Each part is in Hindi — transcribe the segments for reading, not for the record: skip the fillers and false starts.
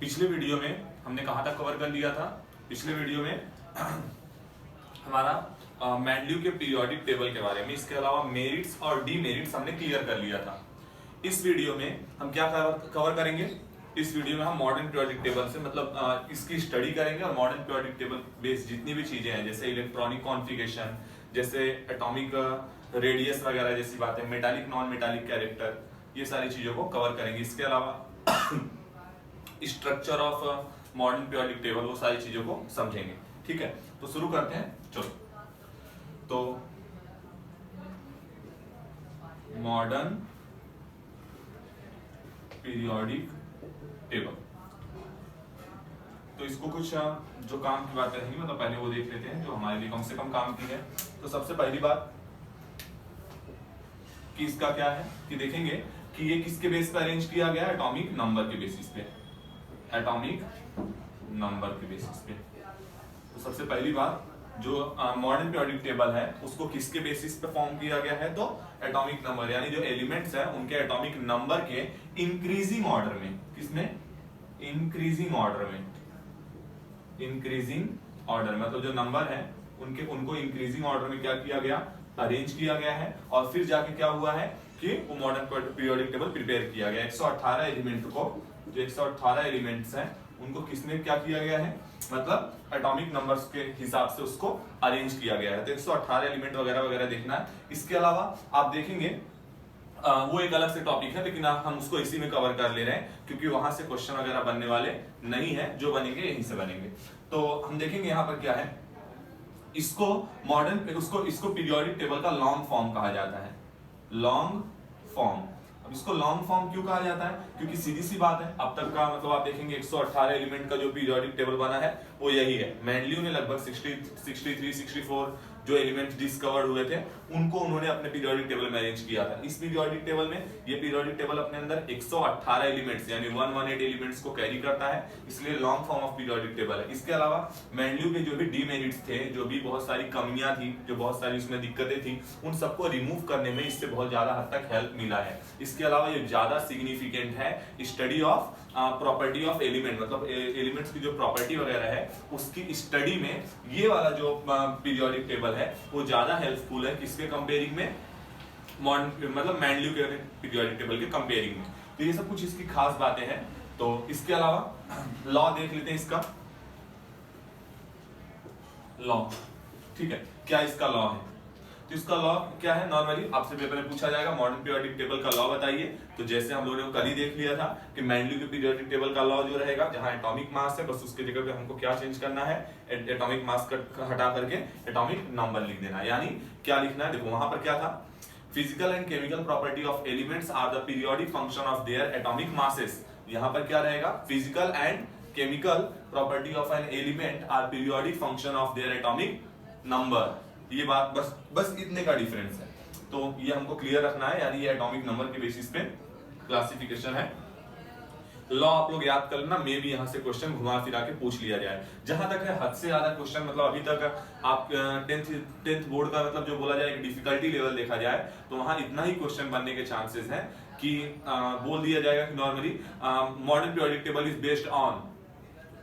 पिछले वीडियो में हमने कहाँ तक कवर कर लिया था। पिछले वीडियो में हमारा मेंडलीव के पीरियोडिक टेबल के बारे में, इसके अलावा मेरिट्स और डीमेरिट्स हमने क्लियर कर लिया था। इस वीडियो में हम क्या कवर करेंगे? इस वीडियो में हम मॉडर्न पीरियोडिक टेबल से मतलब इसकी स्टडी करेंगे और मॉडर्न पीरियोडिक टेबल बेस्ड जितनी भी चीजें हैं, जैसे इलेक्ट्रॉनिक कॉन्फ़िगरेशन, जैसे एटॉमिक रेडियस वगैरह जैसी बातें, मेटालिक नॉन मेटालिक कैरेक्टर, ये सारी चीजों को कवर करेंगे। इसके अलावा structure of modern periodic table, वो सारी चीजों को समझेंगे। ठीक है, तो शुरू करते हैं। चलो, तो मॉडर्न पीरियोडिक टेबल, तो इसको कुछ जो काम की बातें रहेंगी मतलब पहले वो देख लेते हैं जो हमारे लिए कम से कम काम की है। तो सबसे पहली बात कि इसका क्या है कि देखेंगे कि ये किसके बेस पे अरेंज किया गया है? एटॉमिक नंबर के बेसिस पे, एटॉमिक नंबर के बेसिस पे। तो सबसे पहली बात, जो मॉडर्न पीरियोडिक टेबल है उसको किसके बेसिस पे फॉर्म किया गया है? तो एटॉमिक नंबर, यानी जो एलिमेंट्स है उनके एटॉमिक नंबर के इंक्रीजिंग ऑर्डर में। किसमें? इंक्रीजिंग ऑर्डर में। इंक्रीजिंग ऑर्डर मतलब जो नंबर है उनको इंक्रीजिंग ऑर्डर में क्या किया गया? अरेंज किया गया है। और फिर जाके क्या हुआ है कि वो मॉडर्न पीरियोडिक टेबल प्रिपेयर किया गया। 118 एलिमेंट को, जो 118 एलिमेंट्स हैं उनको किसमें क्या किया गया है? मतलब एटॉमिक नंबर्स के हिसाब से उसको अरेंज किया गया है। तो 118 एलिमेंट वगैरह वगैरह देखना है। इसके अलावा आप देखेंगे वो एक अलग से टॉपिक है, लेकिन हम उसको इसी में कवर कर ले रहे हैं क्योंकि वहां से क्वेश्चन वगैरह बनने वाले नहीं है, जो बनेंगे यहीं से बनेंगे। तो हम देखेंगे यहाँ पर क्या है, इसको मॉडर्न इसको पीरियोडिक टेबल का लॉन्ग फॉर्म कहा जाता है। Long form. अब इसको लॉन्ग फॉर्म क्यों कहा जाता है? क्योंकि सीधी सी बात है, अब तक का मतलब आप देखेंगे 118 एलिमेंट का जो पीरियोडिक टेबल बना है वो यही है। मेंडलीव ने लगभग 63, 64 जो एलिमेंट्स डिस्कवर्ड हुए थे उनको उन्होंने अपने पीरियोडिक टेबल में अरेंज किया था। इस पीरियोडिक टेबल में, ये पीरियोडिक टेबल अपने अंदर 118 एलिमेंट्स यानी 118 एलिमेंट्स को कैरी करता है, इसलिए long form of periodic table है। इसके अलावा मेंडलीव के जो भी डीमेरिट्स थे, जो भी बहुत सारी कमियां थी, जो बहुत सारी उसमें दिक्कतें थी, उन सबको रिमूव करने में इससे बहुत ज्यादा हद तक हेल्प मिला है। इसके अलावा ये ज्यादा सिग्निफिकेंट है study of property of element, मतलब एलिमेंट्स की जो प्रॉपर्टी वगैरह है उसकी स्टडी में ये वाला जो पीरियोडिक टेबल है वो ज्यादा हेल्पफुल है। किसके कंपेयरिंग में? मॉडर्न मतलब मेंडलीव के पीरियोडिक टेबल के कंपेयरिंग में। तो ये सब कुछ इसकी खास बातें हैं। तो इसके अलावा लॉ देख लेते हैं इसका। लॉ, ठीक है, क्या इसका लॉ है? तो इसका लॉ क्या है? नॉर्मली आपसे पेपर में पूछा जाएगा मॉडर्न पीरियोडिक टेबल का लॉ बताइए। तो जैसे हम लोगों ने कल ही देख लिया था कि मेंडलीव के पीरियोडिक टेबल का लॉ जो रहेगा, जहां एटॉमिक मास है बस उसके जगह पे हमको क्या चेंज करना है? एटॉमिक मास हटा करके एटॉमिक नंबर लिख देना। यानी क्या लिखना है? देखो वहां पर क्या था, physical and chemical property of elements are the periodic function of their atomic masses. यहां पर क्या रहेगा? Physical and chemical property of an element are periodic function of their atomic number. ये बात बस इतने का डिफरेंस है। तो ये हमको क्लियर रखना है, यानी ये एटॉमिक नंबर के बेसिस पे क्लासिफिकेशन है। लॉ आप लोग याद कर लेना, मे भी यहां से क्वेश्चन घुमा फिरा के पूछ लिया जाए। जहां तक है हद से ज्यादा क्वेश्चन, मतलब अभी तक आप 10th बोर्ड का मतलब जो बोला जाए डिफिकल्टी लेवल देखा जाए तो वहां इतना ही क्वेश्चन बनने के चांसेस हैं कि बोल दिया जाएगा कि normally modern periodic table is based on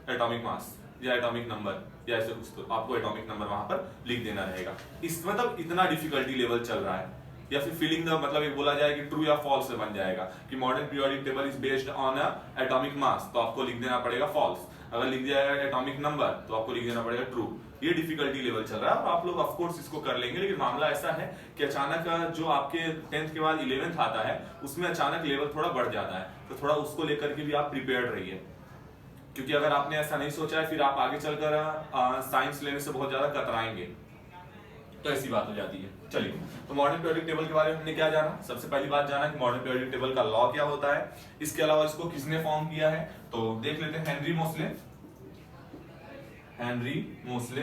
atomic mass या एटॉमिक नंबर या ऐसे कुछ, तो आपको एटॉमिक नंबर वहां पर लिख देना रहेगा। इस मतलब इतना डिफिकल्टी लेवल चल रहा है। या फिर फिलिंग द मतलब ये बोला जाए कि ट्रू या फॉल्स बन जाएगा कि modern periodic table is based on atomic mass, तो आपको लिख देना पड़ेगा फॉल्स। अगर लिख दिया जाएगा एटॉमिक नंबर तो आपको लिख देना पड़ेगा ट्रू। ये डिफिकल्टी लेवल चल रहा है और आप लोग ऑफ कोर्स इसको कर लेंगे, लेकिन मामला ऐसा है कि अचानक जो आपके 10th के बाद 11th आता है उसमें अचानक लेवल थोड़ा बढ़ जाता है, तो थोड़ा उसको लेकर के भी आप प्रिपेयर्ड रहिए। क्योंकि अगर आपने ऐसा नहीं सोचा है फिर आप आगे चलकर साइंस लेने से बहुत ज्यादा कतराएंगे, तो ऐसी बात हो जाती है। चलिए, तो मॉडर्न पीरियोडिक टेबल के बारे में हमने क्या जाना? सबसे पहली बात जाना कि मॉडर्न पीरियोडिक टेबल का लॉ क्या होता है। इसके अलावा इसको किसने फॉर्म किया है तो देख लेते हैं। हेनरी मोसले। हेनरी मोसले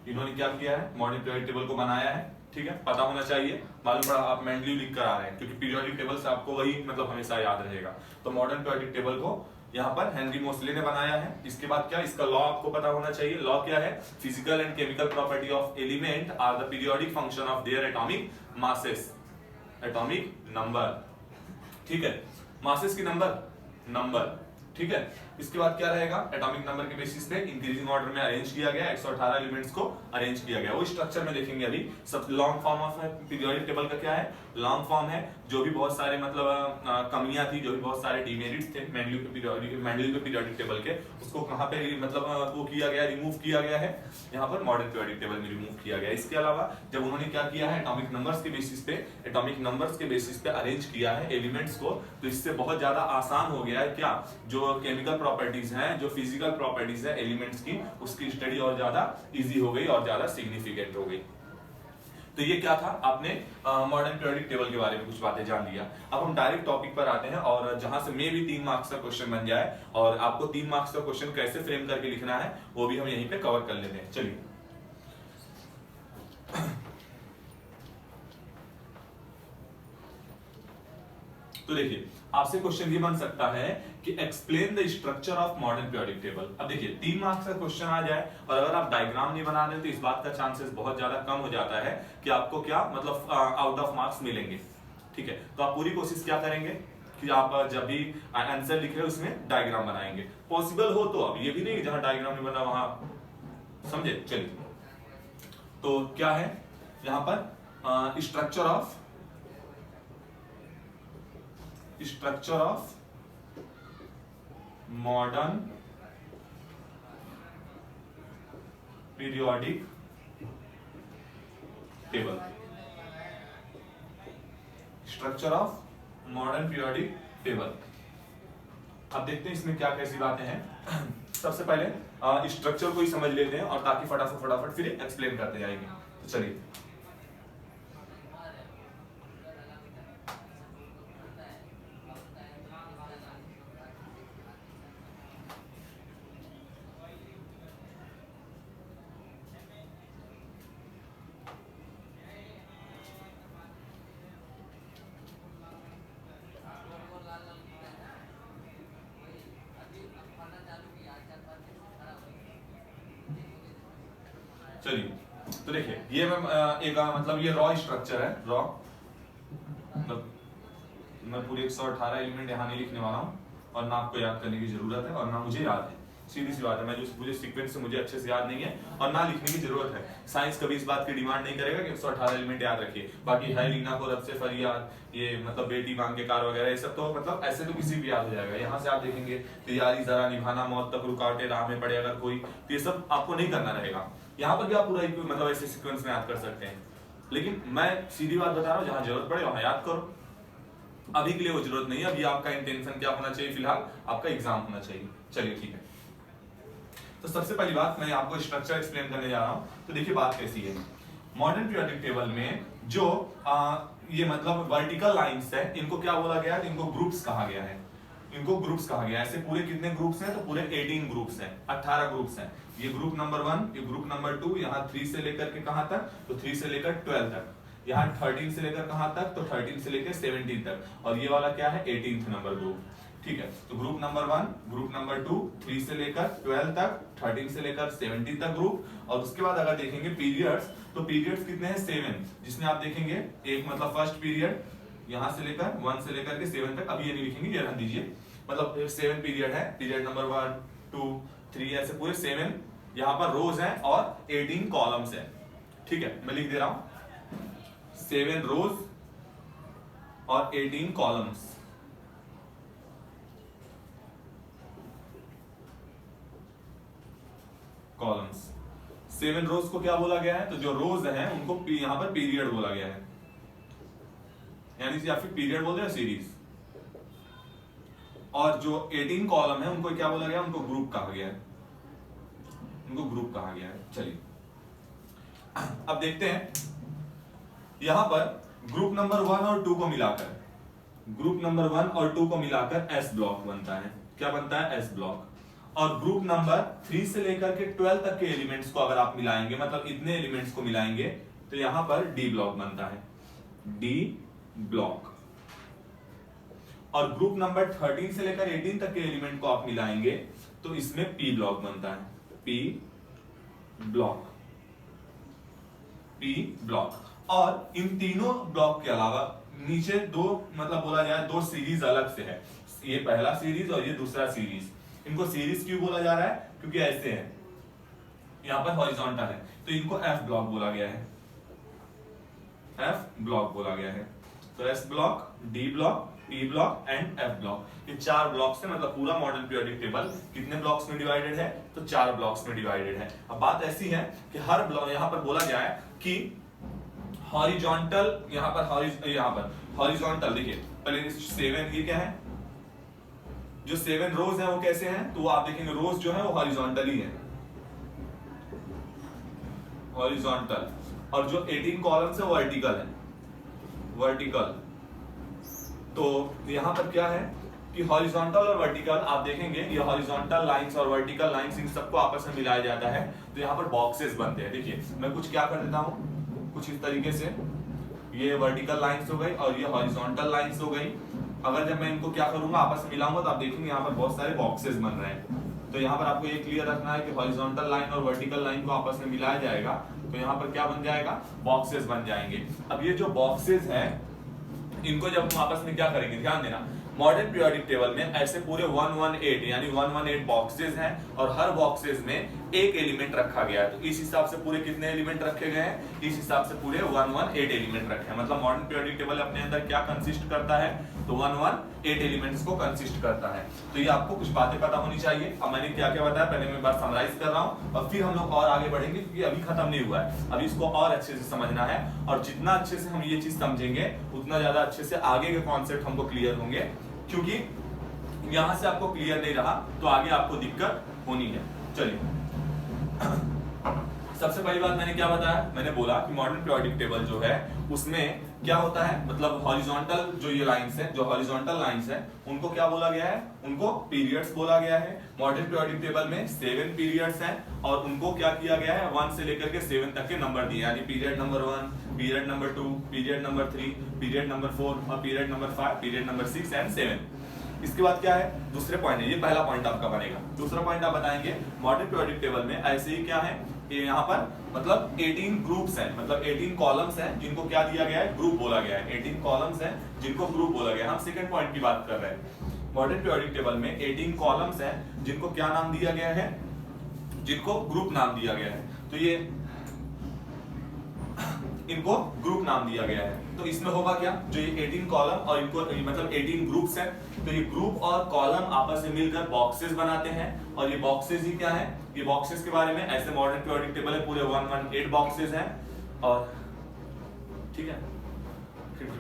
इन्होंने क्या किया है? मॉडर्न पीरियोडिक टेबल को बनाया है। ठीक है, पता होना चाहिए, मालूम पड़ा आप मेंडलीव लिख कर आ रहे हैं क्योंकि पीरियोडिक टेबल से आपको वही मतलब हमेशा याद रहेगा। तो मॉडर्न पीरियोडिक टेबल को यहाँ पर हेनरी मोसले ने बनाया है। इसके बाद क्या? इसका लॉ आपको पता होना चाहिए। लॉ क्या है? Physical and chemical property of element are the periodic function of their atomic masses, atomic number. ठीक है। मासेस की नंबर, ठीक है। इसके बाद क्या रहेगा, एटॉमिक नंबर के बेसिस पे इंक्रीजिंग ऑर्डर में अरेंज किया गया, 118 एलिमेंट्स को अरेंज किया गया। वो स्ट्रक्चर में देखेंगे अभी। सब long form of periodic table का क्या है, लॉन्ग फॉर्म है। जो भी बहुत सारे मतलब कमियां थी, जो भी बहुत सारे डिमेरिट्स थे मेंडल के पीरियोडिक टेबल के, उसको कहां पे मतलब वो किया गया, रिमूव किया गया है, यहाँ पर मॉडर्न पीरियोडिक टेबल में रिमूव किया गया। इसके अलावा जब उन्होंने क्या किया है, एटॉमिक नंबर्स के बेसिस पे अरेंज किया है एलिमेंट्स को, तो इससे बहुत ज्यादा आसान हो गया है क्या, जो केमिकल प्रॉपर्टीज हैं, जो फिजिकल प्रॉपर्टीज है एलिमेंट्स की, उसकी स्टडी और ज्यादा इजी हो गई और ज्यादा सिग्निफिकेंट हो गई। तो ये क्या था, आपने मॉडर्न पीरियोडिक टेबल के बारे में कुछ बातें जान लिया। अब हम डायरेक्ट टॉपिक पर आते हैं, और जहां से मे भी 3 मार्क्स का क्वेश्चन बन जाए, और आपको 3 मार्क्स का क्वेश्चन कैसे फ्रेम करके लिखना है वो भी हम यहीं पे कवर कर लेते हैं। चलिए, तो देखिए आपसे क्वेश्चन ये बन सकता है कि explain the structure of modern periodic table. अब देखिए 3 मार्क्स का क्वेश्चन आ जाए और अगर आप डायग्राम नहीं बना रहे तो इस बात का चांसेस बहुत ज्यादा कम हो जाता है कि आपको क्या मतलब आउट ऑफ मार्क्स मिलेंगे। ठीक है, तो आप पूरी कोशिश क्या करेंगे कि आप जब भी आंसर लिख रहे हो उसमें डायग्राम बनाएंगे, पॉसिबल हो तो। अब ये भी नहीं जहां डायग्राम नहीं बना वहां, समझे। चलिए, तो क्या है यहां पर structure of modern periodic table, structure of modern periodic table. अब देखते हैं इसमें क्या कैसी बातें हैं। सबसे पहले स्ट्रक्चर को ही समझ लेते हैं, और ताकि फटाफट फिर एक्सप्लेन करते जाएंगे। तो चलिए, तो देखिए ये एक मतलब ये रॉ स्ट्रक्चर है, रॉ मतलब मैं पूरे 118 एलिमेंट यहाँ नहीं लिखने वाला हूँ, और ना आपको याद करने की जरूरत है और ना मुझे याद है। सीधी सी बात है, मैं जो मुझे सीक्वेंस से मुझे अच्छे से याद नहीं है और ना लिखने की जरूरत है। साइंस कभी इस बात की डिमांड नहीं करेगा कि 118 एलिमेंट याद रखिए। बाकी है लीना को रब से फरियाद, ये मतलब बेटी मांग के कार वगैरह, ये सब तो मतलब ऐसे तो किसी भी याद हो जाएगा। यहाँ से आप देखेंगे तैयारी जरा निभाना, मौत तक रुकावटें राह में पड़े अगर कोई, तो ये सब आपको नहीं करना रहेगा। यहाँ पर भी आप पूरा मतलब ऐसे सीक्वेंस में याद कर सकते हैं, लेकिन मैं सीधी बात बता रहा हूँ, जहां जरूरत पड़े वहां याद करो। अभी के लिए वो जरूरत नहीं है। अभी आपका इंटेंशन क्या होना चाहिए, फिलहाल आपका एग्जाम होना चाहिए। चलिए ठीक है, तो सबसे पहली बात मैं आपको स्ट्रक्चर एक्सप्लेन करने जा रहा हूं। तो देखिए बात कैसी है, मॉडर्न पीरियोडिक टेबल में जो ये मतलब वर्टिकल लाइंस है, इनको क्या बोला गया है, इनको ग्रुप्स कहा गया है। इनको ग्रुप्स कहा गया है। ऐसे पूरे कितने ग्रुप्स हैं, तो पूरे 18 ग्रुप्स हैं, 18 ग्रुप्स हैं। ये ग्रुप नंबर 1, ये ग्रुप नंबर 2, यहाँ 3 से लेकर के कहां तक, तो 3 से लेकर 12 तक, यहाँ 13 से लेकर कहां तक, तो 13 से लेकर 17 तक, और ये वाला क्या है 18th नंबर ग्रुप। ठीक है, तो ग्रुप नंबर 1, ग्रुप नंबर 2, 3 से लेकर 12 तक, 13 से लेकर 17 तक ग्रुप। और उसके बाद अगर देखेंगे पीरियड्स, तो पीरियड्स कितने हैं 7, जिसमें आप देखेंगे एक मतलब फर्स्ट पीरियड यहां से लेकर 1 से लेकर के 7 तक, अभी ये नहीं लिखेंगे, ये रख दीजिए, मतलब 7 पीरियड है। पीरियड नंबर 1, 2, 3 ऐसे पूरे 7 यहाँ पर रोज हैं और 18 कॉलम्स हैं। ठीक है, मैं लिख दे रहा हूं 7 रोज और 18 कॉलम्स। कॉलम्स 7 रोज को क्या बोला गया है, तो जो रोज हैं उनको यहां पर पीरियड बोला गया है, यानी या फिर पीरियड बोलते हैं सीरीज। और जो 18 कॉलम है उनको क्या बोला गया, उनको ग्रुप कहा गया है, उनको ग्रुप कहा गया है। चलिए अब देखते हैं यहां पर ग्रुप नंबर 1 और 2 को मिलाकर, ग्रुप नंबर 1 और 2 को मिलाकर एस ब्लॉक बनता है। क्या बनता है, एस ब्लॉक। और ग्रुप नंबर 3 से लेकर के 12 तक के एलिमेंट्स को अगर आप मिलाएंगे, मतलब इतने एलिमेंट्स को मिलाएंगे, तो यहां पर डी ब्लॉक बनता है, डी ब्लॉक। और ग्रुप नंबर 13 से लेकर 18 तक के एलिमेंट को आप मिलाएंगे तो इसमें पी ब्लॉक बनता है, पी ब्लॉक, पी ब्लॉक। और इन तीनों ब्लॉक के अलावा नीचे दो मतलब बोला जाए दो सीरीज अलग से है, ये पहला सीरीज और ये दूसरा सीरीज। इनको सीरीज क्यों बोला जा रहा है? क्योंकि ऐसे है, यहाँ पर हॉरिजॉन्टल है, तो इनको एफ ब्लॉक बोला गया है, एफ ब्लॉक बोला गया है। तो S block, D block, P block and F block, ये 4 ब्लॉक्स है। मतलब पूरा मॉडर्न पीरियोडिक टेबल कितने ब्लॉक्स में डिवाइडेड है? तो 4 ब्लॉक्स में डिवाइडेड है। अब बात ऐसी है कि हर ब्लॉक यहाँ पर बोला जाए कि हॉरिजॉन्टल, यहाँ पर हॉरिजॉन्टल, देखिए पहले 7, ये क्या है? जो 7 रोज है वो कैसे हैं? तो आप देखेंगे रोज जो है वो हॉरिजॉन्टल ही है, हॉरिजॉन्टल। और जो 18 कॉलम्स है वो वर्टिकल है, वर्टिकल। तो यहाँ पर क्या है कि हॉरिजॉन्टल और वर्टिकल आप देखेंगे, ये हॉरिजॉन्टल लाइंस और वर्टिकल लाइंस इन सबको आपस में मिलाया जाता है, तो यहाँ पर बॉक्सेस बनते हैं। देखिए मैं कुछ क्या कर देता हूँ, कुछ इस तरीके से, ये वर्टिकल लाइंस हो गई और ये हॉरिजॉन्टल लाइंस हो गई। अगर जब मैं इनको क्या करूंगा, आपस में मिलाऊंगा, तो आप देखेंगे यहाँ पर बहुत सारे बॉक्सेस बन रहे हैं। तो यहाँ पर आपको ये क्लियर रखना है कि हॉरिजॉन्टल लाइन और वर्टिकल लाइन को आपस में मिलाया जाएगा, तो यहाँ पर क्या बन जाएगा? बॉक्सेस बन जाएंगे। अब ये जो बॉक्सेस हैं, इनको जब हम आपस में क्या करेंगे, ध्यान देना, मॉडर्न पीरियोडिक टेबल में ऐसे पूरे 118 यानी 118 बॉक्सेस हैं और हर बॉक्सेस में एक एलिमेंट रखा गया है। तो इस हिसाब से पूरे कितने एलिमेंट रखे गए हैं? इस हिसाब से पूरे 118 एलिमेंट रखे हैं। मतलब मॉडर्न पीरियोडिक टेबल अपने अंदर क्या कंसिस्ट करता है? तो 118 एलिमेंट्स को कंसिस्ट करता है। तो ये आपको कुछ बातें पता होनी चाहिए। अब मैंने क्या क्या बताया, पहले मैं एक बार समराइज कर रहा हूँ और फिर हम लोग और आगे बढ़ेंगे, क्योंकि अभी खत्म नहीं हुआ है, अभी इसको और अच्छे से समझना है। और जितना अच्छे से हम ये चीज समझेंगे उतना ज्यादा अच्छे से आगे के कॉन्सेप्ट हमको क्लियर होंगे, क्योंकि यहां से आपको क्लियर नहीं रहा तो आगे आपको दिक्कत होनी है। चलिए सबसे पहली बात मैंने क्या बताया? मैंने बोला कि मॉडर्न पीरियोडिक टेबल जो है उसमें क्या होता है, मतलब हॉरिजॉन्टल जो ये लाइंस है, जो हॉरिजॉन्टल लाइंस है, उनको क्या बोला गया है? उनको पीरियड्स बोला गया है। मॉडर्न पीरियोडिक टेबल में 7 पीरियड्स हैं और उनको क्या किया गया है? 1 से लेकर के 7 तक के नंबर दिए, यानी period number 1, period number 2, period number 3, period number 4 और period number 5, period number 6 and 7। इसके बाद क्या है? दूसरे पॉइंट है, ये पहला पॉइंट आपका बनेगा। दूसरा पॉइंट आप बताएंगे मॉडर्न पीरियोडिक टेबल में ऐसे ही क्या है, ये यहाँ पर मतलब 18 ग्रुप्स हैं, मतलब 18 कॉलम्स हैं जिनको क्या दिया गया है? ग्रुप बोला गया है। 18 कॉलम्स हैं जिनको ग्रुप बोला गया है। हम सेकंड पॉइंट की बात कर रहे हैं। मॉडर्न पीरियोडिक टेबल में 18 कॉलम्स हैं जिनको क्या नाम दिया गया है? जिनको ग्रुप नाम दिया गया है। तो ये इनको ग्रुप नाम दिया गया है। तो इसमें होगा क्या? जो ये 18 कॉलम और इनको मतलब 18 ग्रुप्स हैं, तो ये ग्रुप और कॉलम आपस में मिलकर बॉक्सेस बनाते हैं। और ये बॉक्सेस ही क्या है? ये बॉक्सेस के बारे में ऐसे मॉडर्न पीरियोडिक टेबल है, पूरे 118 बॉक्सेस हैं। और ठीक है, ठीक है,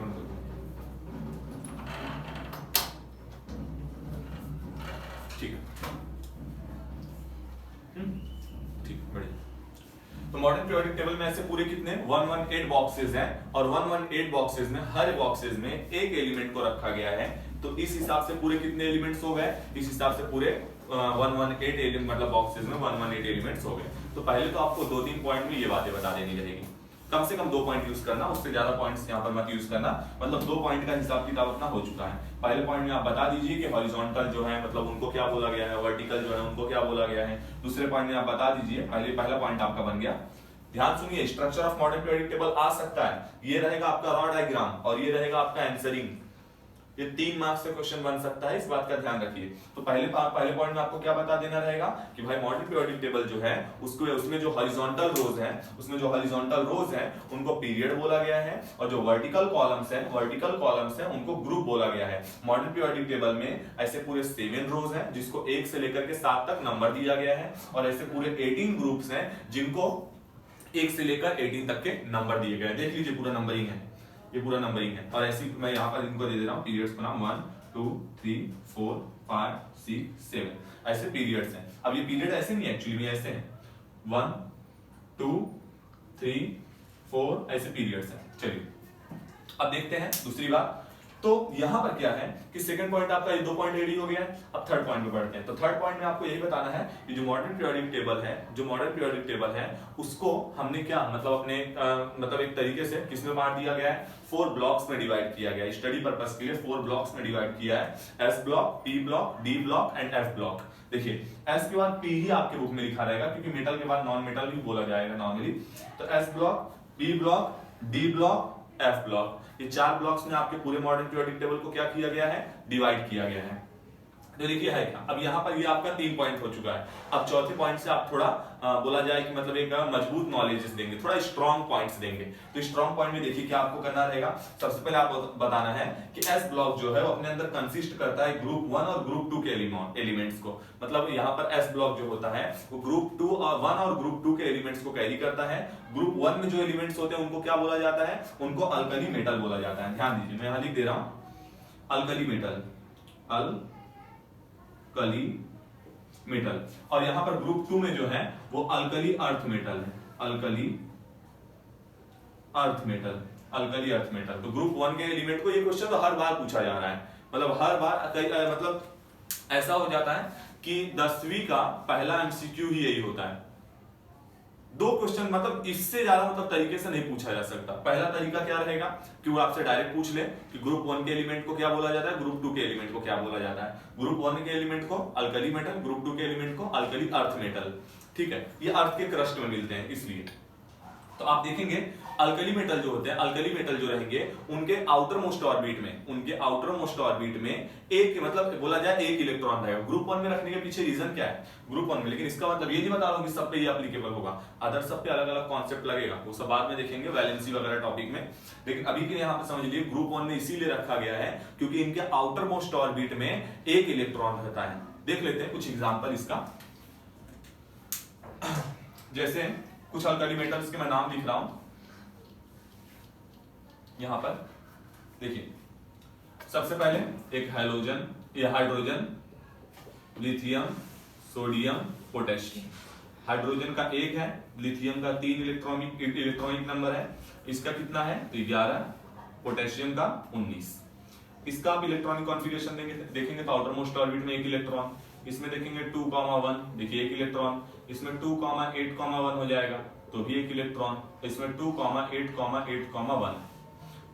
ठीक, बढ़िया। तो मॉडर्न पीरियोडिक टेबल में ऐसे पूरे कितने 118 बॉक्सेस हैं और 118 बॉक्सेस में हर बॉक्सेस में एक एलिमेंट को रखा गया है। तो इस हिसाब से पूरे कितने एलिमेंट्स हो गए? इस हिसाब से पूरे 118 एलिमेंट मतलब बॉक्सेस में 118 एलिमेंट्स हो गए। तो पहले तो आपको 2-3 पॉइंट में ये बातें बता देनी रहेगी, कम से कम 2 पॉइंट यूज करना, उससे ज्यादा पॉइंट्स यहाँ पर मत यूज करना। मतलब 2 पॉइंट का हिसाब किताब अपना हो चुका है। पहले पॉइंट में आप बता दीजिए कि हॉरिजॉन्टल जो है मतलब उनको क्या बोला गया है, वर्टिकल जो है उनको क्या बोला गया है। दूसरे पॉइंट में आप बता दीजिए, पहला पॉइंट आपका बन गया। ध्यान सुनिए, structure of modern periodic table आ सकता है, ये रहेगा आपका रॉ डायग्राम और ये रहेगा आपका आंसरिंग। ये 3 मार्क्स से क्वेश्चन बन सकता है, इस बात का ध्यान रखिए। तो पहले पॉइंट में आपको क्या बता देना रहेगा कि भाई मॉडर्न पीरियोडिक टेबल जो है उसमें जो हॉरिजॉन्टल रोज हैं उनको पीरियड बोला गया है और जो वर्टिकल कॉलम्स हैं उनको ग्रुप बोला गया है। मॉडर्न पीरियोडिक टेबल में ऐसे पूरे 7 रोज हैं जिसको 1 से लेकर के 7 तक नंबर दिया गया है और ऐसे पूरे 18 ग्रुप्स हैं जिनको 1 से लेकर 18 तक के नंबर दिए गए हैं। देख लीजिए पूरा नंबरिंग है, ये पूरा नंबरिंग है। और ऐसी मैं यहाँ पर इनको दे दे रहा हूँ पीरियड्स को नाम 1 2 3 4 5 6 7 ऐसे पीरियड्स हैं। अब ये पीरियड ऐसे नहीं, एक्चुअली में ऐसे हैं 1 2 3 4 ऐसे पीरियड्स हैं। चलिए अब देखते हैं दूसरी बात। तो यहां पर क्या है कि सेकंड पॉइंट आपका ये 2 पॉइंट रेडी हो गया है। अब थर्ड पॉइंट पे बढ़ते हैं। तो थर्ड पॉइंट में आपको यही बताना है कि जो मॉडर्न पीरियोडिक टेबल है उसको हमने क्या मतलब अपने मतलब एक तरीके से किसमें बांट दिया गया है? 4 ब्लॉक्स में डिवाइड किया गया है। स्टडी पर्पस के लिए 4 ब्लॉक्स में डिवाइड किया है, S block, P block, D block and F block. देखिए एस के बाद पी ही आपके बुक में लिखा रहेगा क्योंकि मेटल के बाद नॉन मेटल भी बोला जाएगा नॉर्मली। तो S block, P block, D block, F block. ये 4 ब्लॉक्स में आपके पूरे मॉडर्न पीरियोडिक टेबल को क्या किया गया है, डिवाइड किया गया है। तो देखिए है क्या, अब यहाँ पर ये आपका 3 पॉइंट हो चुका है। अब चौथे पॉइंट से आप थोड़ा बोला जाए कि मतलब एक मजबूत नॉलेजेस देंगे, थोड़ा स्ट्रॉन्ग पॉइंट्स देंगे। तो स्ट्रॉन्ग पॉइंट में देखिए क्या आपको करना रहेगा, सबसे पहले आप बताना है कि एस ब्लॉक जो है वो अपने अंदर कंसिस्ट करता है ग्रुप 1 और ग्रुप 2 के एलिमेंट्स को। मतलब यहाँ पर एस ब्लॉक जो होता है वो ग्रुप 2 और 1 और ग्रुप 2 के एलिमेंट्स को कैरी करता है। ग्रुप 1 में जो एलिमेंट्स होते हैं उनको क्या बोला जाता है, उनको अल्कली मेटल बोला जाता है। ध्यान दीजिए मैं यहाँ लिख दे रहा हूं अल्कली मेटल, अल्कली मेटल। और यहां पर ग्रुप 2 में जो है वो अल्कली अर्थ मेटल है, alkali earth metal, alkali earth metal. तो ग्रुप 1 के एलिमेंट को, ये क्वेश्चन तो हर बार पूछा जा रहा है, मतलब हर बार मतलब ऐसा हो जाता है कि 10वीं का पहला एमसीक्यू ही यही होता है। 2 क्वेश्चन मतलब इससे ज्यादा मतलब तरीके से नहीं पूछा जा सकता। पहला तरीका क्या रहेगा कि वो आपसे डायरेक्ट पूछ ले कि ग्रुप 1 के एलिमेंट को क्या बोला जाता है, ग्रुप 2 के एलिमेंट को क्या बोला जाता है। ग्रुप 1 के एलिमेंट को अल्कली मेटल, ग्रुप 2 के एलिमेंट को अल्कली अर्थ मेटल। ठीक है, ये अर्थ के क्रस्ट में मिलते हैं इसलिए। तो आप देखेंगे अल्कली मेटल जो होते हैं, अल्कली मेटल जो रहेंगे उनके आउटर मोस्ट ऑर्बिट में, उनके आउटर मोस्ट ऑर्बिट में एक मतलब बोला जाए एक इलेक्ट्रॉन रहेगा। ग्रुप 1 में रखने के पीछे रीजन क्या है, ग्रुप 1 में, लेकिन इसका मतलब ये नहीं बता रहा हूं कि सब पे ये एप्लीकेबल होगा, अदर सब पे अलग अलग कॉन्सेप्ट लगेगा, वो सब बाद में देखेंगे वैलेंसी वगैरह टॉपिक में। लेकिन अभी के यहाँ पे समझ लीजिए ग्रुप 1 में इसीलिए रखा गया है क्योंकि इनके आउटर मोस्ट ऑर्बिट में एक इलेक्ट्रॉन रहता है। देख लेते हैं कुछ एग्जाम्पल इसका, जैसे कुछ अल्कली मेटल्स के मैं नाम लिख रहा हूं यहां पर। देखिए सबसे पहले एक हैलोजन या hydrogen, lithium, sodium, potassium. Hydrogen का 1 है, लिथियम का 3 इलेक्ट्रॉनिक नंबर है, इसका कितना है तो 11, पोटेशियम का 19। इसका आप इलेक्ट्रॉनिक कॉन्फ़िगरेशन देखेंगे तो आउटर मोस्ट ऑर्बिट में एक इलेक्ट्रॉन, इसमें देखेंगे 2,1, देखिए एक इलेक्ट्रॉन, इसमें 2,8,1 हो जाएगा तो भी एक इलेक्ट्रॉन, इसमें 2,8,8,1।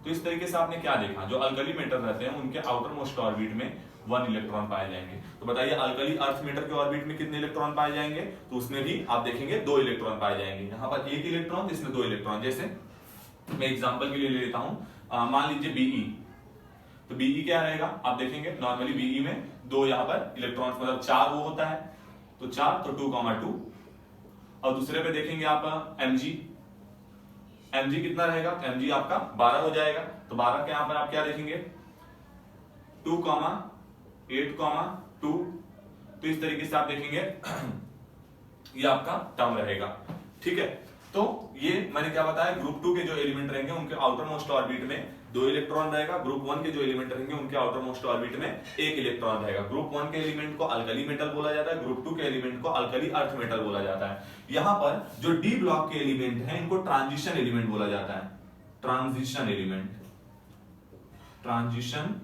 तो इस तरीके से आपने क्या देखा, जो अल्कली मेटल रहते हैं उनके आउटर मोस्ट ऑर्बिट में 1 इलेक्ट्रॉन पाए जाएंगे। तो बताइए अल्कली अर्थ मेटल के ऑर्बिट में कितने इलेक्ट्रॉन पाए जाएंगे, तो उसमें भी आप देखेंगे 2 इलेक्ट्रॉन पाए जाएंगे। यहाँ पर 1 इलेक्ट्रॉन, इसमें 2 इलेक्ट्रॉन। जैसे मैं एग्जांपल के लिए ले लेता हूं, मान लीजिए Be, तो Be क्या रहेगा, आप देखेंगे नॉर्मली Be में 2 यहाँ पर इलेक्ट्रॉन मतलब 4 वो होता है, तो 4 तो 2,2। और दूसरे पे देखेंगे आप Mg कितना रहेगा, Mg आपका 12 हो जाएगा। तो 12 के यहाँ पर आप क्या देखेंगे 2,8,2। तो इस तरीके से आप देखेंगे ये आपका टर्म रहेगा। ठीक है, तो ये मैंने क्या बताया, ग्रुप 2 के जो एलिमेंट रहेंगे उनके आउटर मोस्ट ऑर्बिट में 2 इलेक्ट्रॉन रहेगा, ग्रुप 1 के जो एलिमेंट रहेंगे उनके आउटर मोस्ट ऑर्बिट में 1 इलेक्ट्रॉन रहेगा। ग्रुप 1 के एलिमेंट को अल्कली मेटल बोला जाता है, ग्रुप 2 के एलिमेंट को अल्कली अर्थ मेटल बोला जाता है। यहां पर जो डी ब्लॉक के एलिमेंट हैं इनको ट्रांजिशन एलिमेंट बोला जाता है, transition element, transition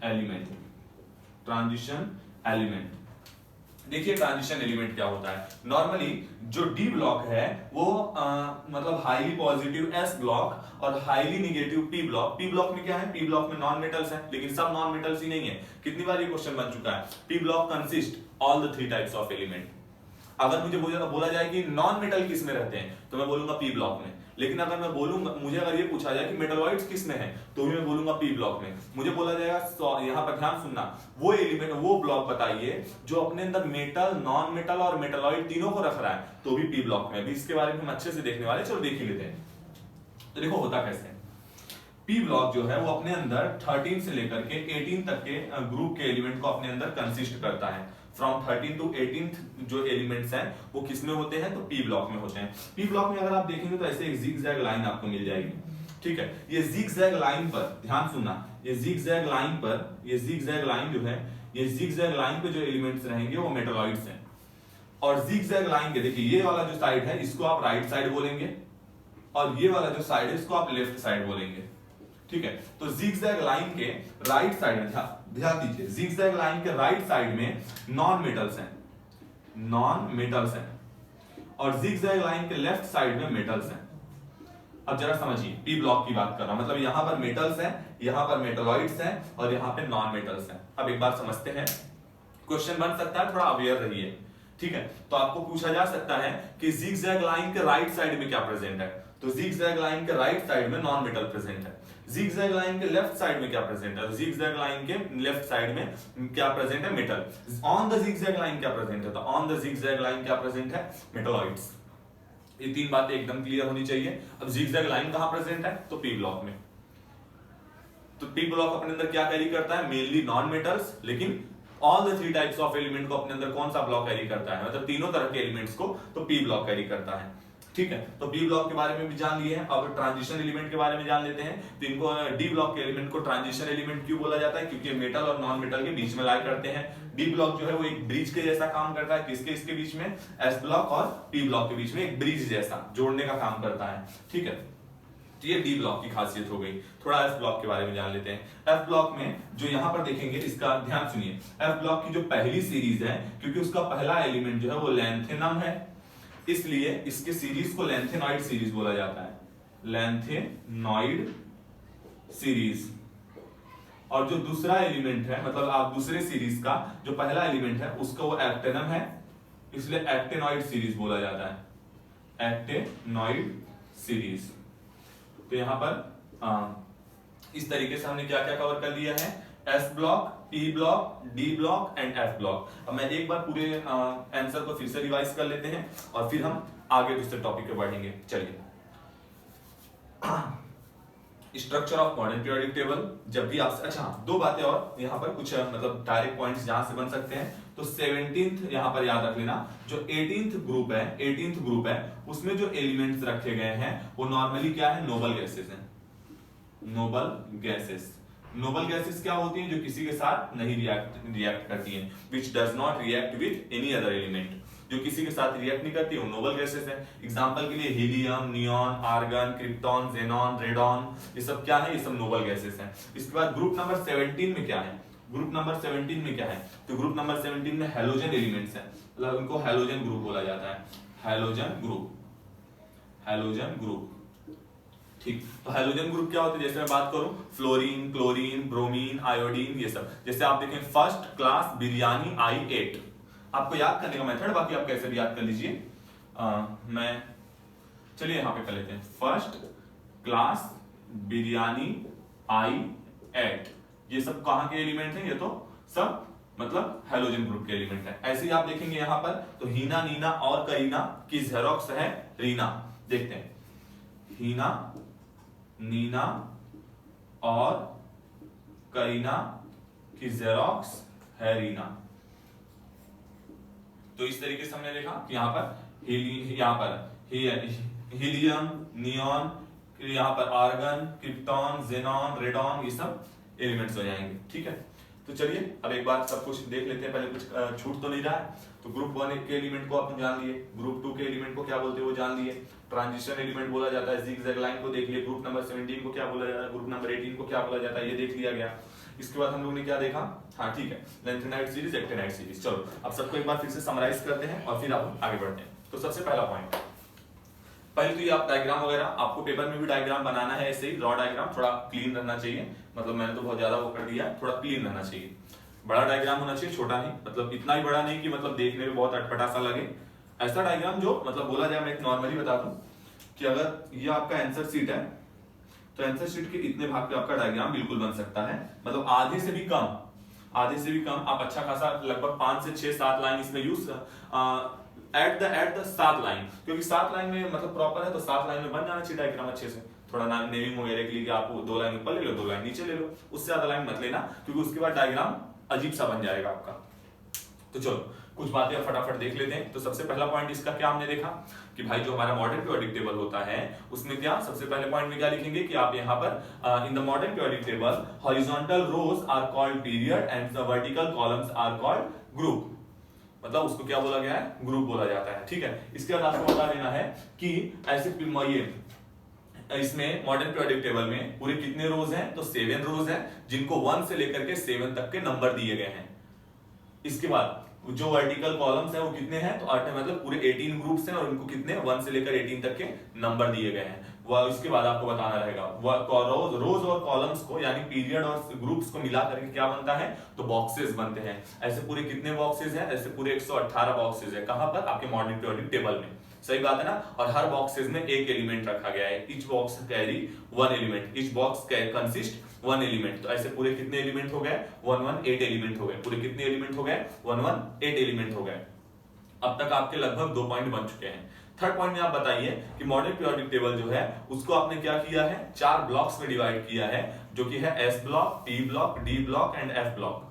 element, transition element. देखिए ट्रांजिशन एलिमेंट क्या होता है, नॉर्मली जो डी ब्लॉक है वो मतलब हाईली पॉजिटिव एस ब्लॉक और highly negative P block. P block में क्या है, पी ब्लॉक में नॉन मेटल्स हैं, लेकिन सब नॉन मेटल्स ही नहीं है। कितनी बार ये क्वेश्चन बन चुका है, P block consist all the 3 types of element. अगर मुझे बोला जाए कि नॉन मेटल किस में रहते हैं तो मैं बोलूंगा पी ब्लॉक में, लेकिन अगर मैं बोलूंगा, मुझे अगर ये पूछा जाए कि मेटलॉइड्स किस में है तो भी मैं बोलूंगा पी ब्लॉक में। मुझे बोला जाएगा यहाँ पर ध्यान सुनना, वो एलिमेंट वो ब्लॉक बताइए जो अपने अंदर मेटल, नॉन मेटल और मेटलॉइड तीनों को रख रहा है, तो भी पी ब्लॉक में। अभी इसके बारे में हम अच्छे से देखने वाले, चलो देख ही लेते हैं। तो देखो होता कैसे है, पी ब्लॉक जो है वो अपने अंदर 13 से लेकर के 18 तक के ग्रुप के एलिमेंट को अपने अंदर कंसिस्ट करता है। फ्रॉम 13 टू 18 जो एलिमेंट्स हैं वो किस में होते हैं, तो पी ब्लॉक में होते हैं। पी ब्लॉक में अगर आप देखेंगे तो ऐसे एक जिगजैग लाइन आपको मिल जाएगी। ठीक है, ये जिगजैग लाइन पर ध्यान सुनना, ये जिगजैग लाइन पर, ये जिगजैग लाइन जो है, ये जिगजैग लाइन पे जो एलिमेंट्स रहेंगे वो मेटलॉइड्स हैं। और जिगजैग लाइन के देखिए ये वाला जो साइड है इसको आप राइट साइड बोलेंगे और ये वाला जो साइड है इसको आप लेफ्ट साइड बोलेंगे। ठीक है, तो जिगजैग लाइन के राइट साइड में ध्यान दीजिए, जिगजैग लाइन के राइट साइड में नॉन मेटल्स हैं, नॉन मेटल्स हैं, और जिगजैग लाइन के लेफ्ट साइड में मेटल्स हैं। अब जरा समझिए, पी ब्लॉक की बात कर रहा हूं, मतलब यहां पर मेटल्स हैं, यहां पर मेटलॉइड्स हैं और यहां पे नॉन मेटल्स हैं। अब एक बार समझते हैं, क्वेश्चन बन सकता है, थोड़ा अवेयर रहिए। ठीक है, तो आपको पूछा जा सकता है कि जिगजैग लाइन के राइट साइड में क्या प्रेजेंट है, तो zigzag लाइन के राइट साइड में नॉन मेटल प्रेजेंट है, zigzag लाइन के लेफ्ट साइड में क्या प्रेजेंट है, zigzag लाइन के लेफ्ट साइड में क्या प्रेजेंट है, metal. On the zigzag line क्या प्रेजेंट है, तो ऑन द zigzag लाइन क्या प्रेजेंट है, मेटलॉइड्स। ये तीन बातें एकदम क्लियर होनी चाहिए। अब zigzag लाइन कहां प्रेजेंट है, तो पी ब्लॉक में। तो पी ब्लॉक अपने अंदर क्या कैरी करता है, मेनली नॉन मेटल्स, लेकिन all the three types of element को अपने अंदर कौन सा ब्लॉक कैरी करता है, मतलब तीनों तरह के एलिमेंट्स को तो पी ब्लॉक कैरी करता है। ठीक है, तो पी ब्लॉक के बारे में भी जान लिए हैं। अब ट्रांजिशन एलिमेंट के बारे में जान लेते हैं। तो इनको डी ब्लॉक के एलिमेंट को ट्रांजिशन एलिमेंट क्यों बोला जाता है, क्योंकि मेटल और नॉन मेटल के बीच में लाई करते हैं। डी ब्लॉक जो है वो एक ब्रिज के जैसा काम करता है, किसके इसके बीच में, एस ब्लॉक और पी ब्लॉक के बीच में एक ब्रिज जैसा जोड़ने का काम करता है। ठीक है, तो ये डी ब्लॉक की खासियत हो गई। थोड़ा एफ ब्लॉक के बारे में जान लेते हैं। एफ ब्लॉक में जो यहां पर देखेंगे, इसका ध्यान सुनिए। एफ ब्लॉक की जो पहली सीरीज है, क्योंकि उसका पहला एलिमेंट जो है वो लैंथेनम है, इसलिए इसके सीरीज को लैंथेनॉइड सीरीज बोला जाता है, लैंथेनॉइड सीरीज। और जो दूसरा एलिमेंट है, मतलब आप दूसरे सीरीज का जो पहला एलिमेंट है उसका वो एक्टेनम है, इसलिए एक्टेनॉइड सीरीज बोला जाता है, एक्टेनॉइड सीरीज। तो यहां पर इस तरीके से हमने क्या क्या कवर कर लिया है, S block, P block, D block and F block. अब मैं एक बार पूरे आंसर को फिर से रिवाइज कर लेते हैं और फिर हम आगे दूसरे टॉपिक पे बढ़ेंगे। चलिए, structure of modern periodic table. जब भी आपसे, अच्छा दो बातें और यहाँ पर कुछ मतलब डायरेक्ट पॉइंट्स जहां से बन सकते हैं। तो 17th यहाँ पर याद रख लेना, जो 18th ग्रुप है उसमें जो एलिमेंट्स रखे गए हैं वो नॉर्मली क्या है, नोबल गैसेस हैं। नोबल गैसेस क्या होती हैं, जो किसी के साथ नहीं रिएक्ट करती हैं, which does not react with any other element। जो किसी के साथ रिएक्ट नहीं करती वो नोबल गैसेस हैं। एग्जांपल के लिए helium, neon, argon, krypton, xenon, radon, ये सब क्या है, ये सब नोबल गैसेस हैं। इसके बाद ग्रुप नंबर 17 में क्या है, ग्रुप नंबर 17 में क्या है, तो ग्रुप नंबर 17 में हैलोजन एलिमेंट्स हैं, मतलब उनको हैलोजन ग्रुप बोला जाता है, हैलोजन ग्रुप। ठीक, तो हैलोजन ग्रुप क्या होते हैं, जैसे मैं बात करूं फ्लोरीन, क्लोरीन, ब्रोमीन, आयोडीन, ये सब। जैसे आप देखें फर्स्ट क्लास बिरयानी I8, आपको याद करने का मेथड, बाकी आप कैसे भी याद कर लीजिए। मैं चलिए यहां पे कर लेते हैं, फर्स्ट क्लास बिरयानी I8, ये सब कहां के एलिमेंट हैं, ये तो सब मतलब हैलोजन ग्रुप के एलिमेंट है। ऐसे ही आप देखेंगे यहां पर, तो हीना, नीना और करीना की जेरोक्स है रीना। देखते हैं, हीना, नीना और करीना की जेरोक्स है रीना। तो इस तरीके से हमने देखा कि यहाँ पर हीलियम, नियॉन, यहाँ पर आर्गन, क्रिप्टॉन, जेनॉन, रेडॉन, ये सब एलिमेंट्स हो जाएंगे। ठीक है, तो चलिए अब एक बार सब कुछ देख लेते हैं, पहले कुछ छूट तो नहीं रहा है। तो ग्रुप 1 के एलिमेंट को अपन जान लिए, ग्रुप 2 के एलिमेंट को क्या बोलते हैं वो जान लिए, ट्रांजिशन एलिमेंट बोला जाता है, जिगजैग लाइन को देख लिए, ग्रुप नंबर 17 को क्या बोला जाता है, ग्रुप नंबर 18 को क्या बोला जाता है, ये देख लिया गया। इसके बाद हम लोग ने क्या देखा, हाँ ठीक है, लैंथेनाइड सीरीज, एक्टिनाइड सीरीज। चलो अब सबको एक बार फिर से समराइज करते हैं और फिर आप आगे बढ़ते हैं। तो सबसे पहला पॉइंट, पहले तो ये आप डायग्राम वगैरह, आपको पेपर में भी डायग्राम बनाना है, ऐसे ही रॉ डायग्राम थोड़ा क्लीन रहना चाहिए, मतलब मैंने तो बहुत ज्यादा वो कर दिया, थोड़ा क्लीन रहना चाहिए। बड़ा डायग्राम होना चाहिए, छोटा नहीं, मतलब इतना ही बड़ा नहीं कि मतलब देखने में बहुत अटपटा सा लगे। ऐसा डायग्राम जो मतलब बोला जाए, मैं एक नॉर्मली बता दूं कि अगर ये आपका आंसर शीट है तो आंसर शीट के इतने भाग पे आपका डायग्राम बिल्कुल बन सकता है, मतलब आधे से भी कम आप अच्छा खासा लगभग 5 से 6 7 लाइन इसमें यूज एट द 7 लाइन, क्योंकि 7 लाइन में मतलब प्रॉपर है तो 7 लाइन में बन जाना चाहिए डायग्राम अच्छे से। थोड़ा नेमिंग वगैरह के लिए कि आप 2 लाइन ऊपर ले लो, 2 लाइन नीचे ले लो, उससे ज्यादा लाइन मत लेना, क्योंकि उसके बाद डायग्राम अजीब सा बन जाएगा आपका। तो चलो कुछ बातें फटाफट देख लेते हैं। तो सबसे पहला पॉइंट इसका क्या हमने देखा कि भाई जो हमारा मॉडर्न पीरियोडिक टेबल होता है उसमें क्या, सबसे पहले पॉइंट में क्या लिखेंगे कि आप यहाँ पर in the modern periodic table horizontal rows are called period and the vertical columns are called group, मतलब उसको क्या बोला गया है, ग्रुप बोला जाता है। ठीक है, इसके बाद आपको बता देना है कि ऐसे इसमें मॉडर्न पीरियोडिक टेबल में पूरे कितने रोज हैं, तो 7 रोज हैं, जिनको 1 से लेकर के 7 तक के नंबर दिए गए हैं। इसके बाद जो वर्टिकल कॉलम्स हैं वो कितने हैं, तो मतलब पूरे 18 ग्रुप्स हैं और उनको कितने 1 से लेकर 18 तक के नंबर दिए गए हैं। वह इसके बाद आपको बताना रहेगा रोज और कॉलम्स को यानी पीरियड और ग्रुप्स को मिला करके क्या बनता है, तो बॉक्सेस बनते हैं। ऐसे पूरे कितने बॉक्सेस हैं, ऐसे पूरे 118 बॉक्सेस है। कहां पर, आपके मॉडर्न पीरियोडिक टेबल में। सही बात है ना। और हर बॉक्सेस में एक एलिमेंट रखा गया है, each box carry one element, each box consist one element. तो ऐसे पूरे कितने एलिमेंट हो गए, 118 एलिमेंट हो गए। पूरे कितने एलिमेंट हो गए, 118 एलिमेंट हो गए। अब तक आपके लगभग 2 पॉइंट बन चुके हैं। थर्ड पॉइंट में आप बताइए कि मॉडर्न पीरियोडिक टेबल जो है उसको आपने क्या किया है, 4 ब्लॉक्स में डिवाइड किया है, जो कि है S block, P block, D block and F block.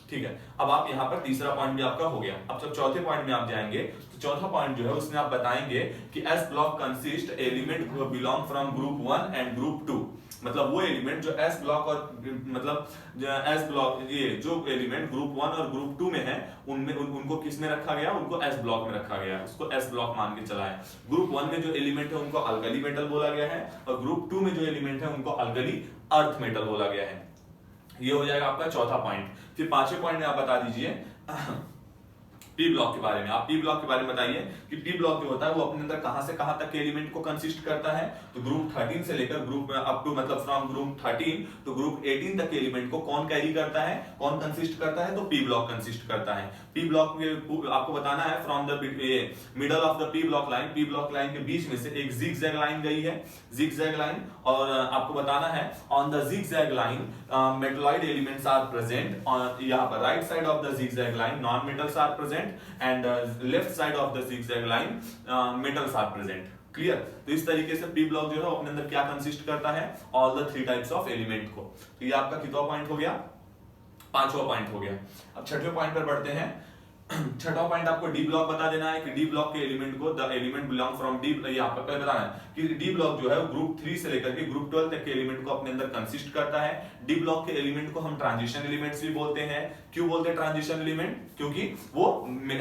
ठीक है, अब आप यहाँ पर तीसरा पॉइंट भी आपका हो गया। अब जब चौथे पॉइंट में आप जाएंगे तो चौथा पॉइंट जो है उसमें आप बताएंगे कि S block consist element belong from group 1 and group 2। मतलब वो एलिमेंट जो एस ब्लॉक और मतलब एस ब्लॉक, ये जो एलिमेंट ग्रुप 1 और ग्रुप 2 में है उनमें उनको किसमें रखा गया, उनको एस ब्लॉक में रखा गया, उसको एस ब्लॉक मान के चला है। ग्रुप 1 में जो एलिमेंट है उनको अल्कली मेटल बोला गया है, और ग्रुप 2 में जो एलिमेंट है उनको अल्कली अर्थ मेटल बोला गया है। ये हो जाएगा आपका चौथा पॉइंट। फिर पांचवें पॉइंट में आप बता दीजिए पी ब्लॉक के बारे में। आप पी ब्लॉक के बारे में बताइए कि पी ब्लॉक जो होता है वो अपने अंदर कहां से कहां तक के एलिमेंट को कंसिस्ट करता है। तो ग्रुप 13 से लेकर ग्रुप अप टू मतलब फ्रॉम ग्रुप 13 तो ग्रुप 18 तक के एलिमेंट को कौन कैरी करता है, कौन कंसिस्ट करता है, तो पी ब्लॉक कंसिस्ट करता है। पी ब्लॉक आपको बताना है from the middle of the P block line, P block line के बीच में से एक जिगजैग लाइन गई है, जिगजैग लाइन। और आपको बताना है on the zigzag line metalloid elements are present. यहाँ पर right side of the zigzag line non metals are present and left side of the zigzag line metals are present। Clear. तो इस तरीके से पी ब्लॉक जो है अपने अंदर क्या कंसिस्ट करता है, all the 3 types of element को। तो ये आपका कितना पॉइंट हो गया, 5वां पॉइंट हो गया। अब छठवें पॉइंट पर बढ़ते हैं। छठा पॉइंट आपको डी ब्लॉक बता देना है कि डी ब्लॉक के एलिमेंट को the element belong from D, यहाँ पर पहले बताना है कि डी ब्लॉक जो है ग्रुप 3 से लेकर के ग्रुप 12 तक के एलिमेंट को अपने अंदर कंसिस्ट करता है। डी ब्लॉक के एलिमेंट को हम ट्रांजिशन एलिमेंट्स भी बोलते हैं। क्यों बोलते हैं ट्रांजिशन एलिमेंट, क्योंकि वो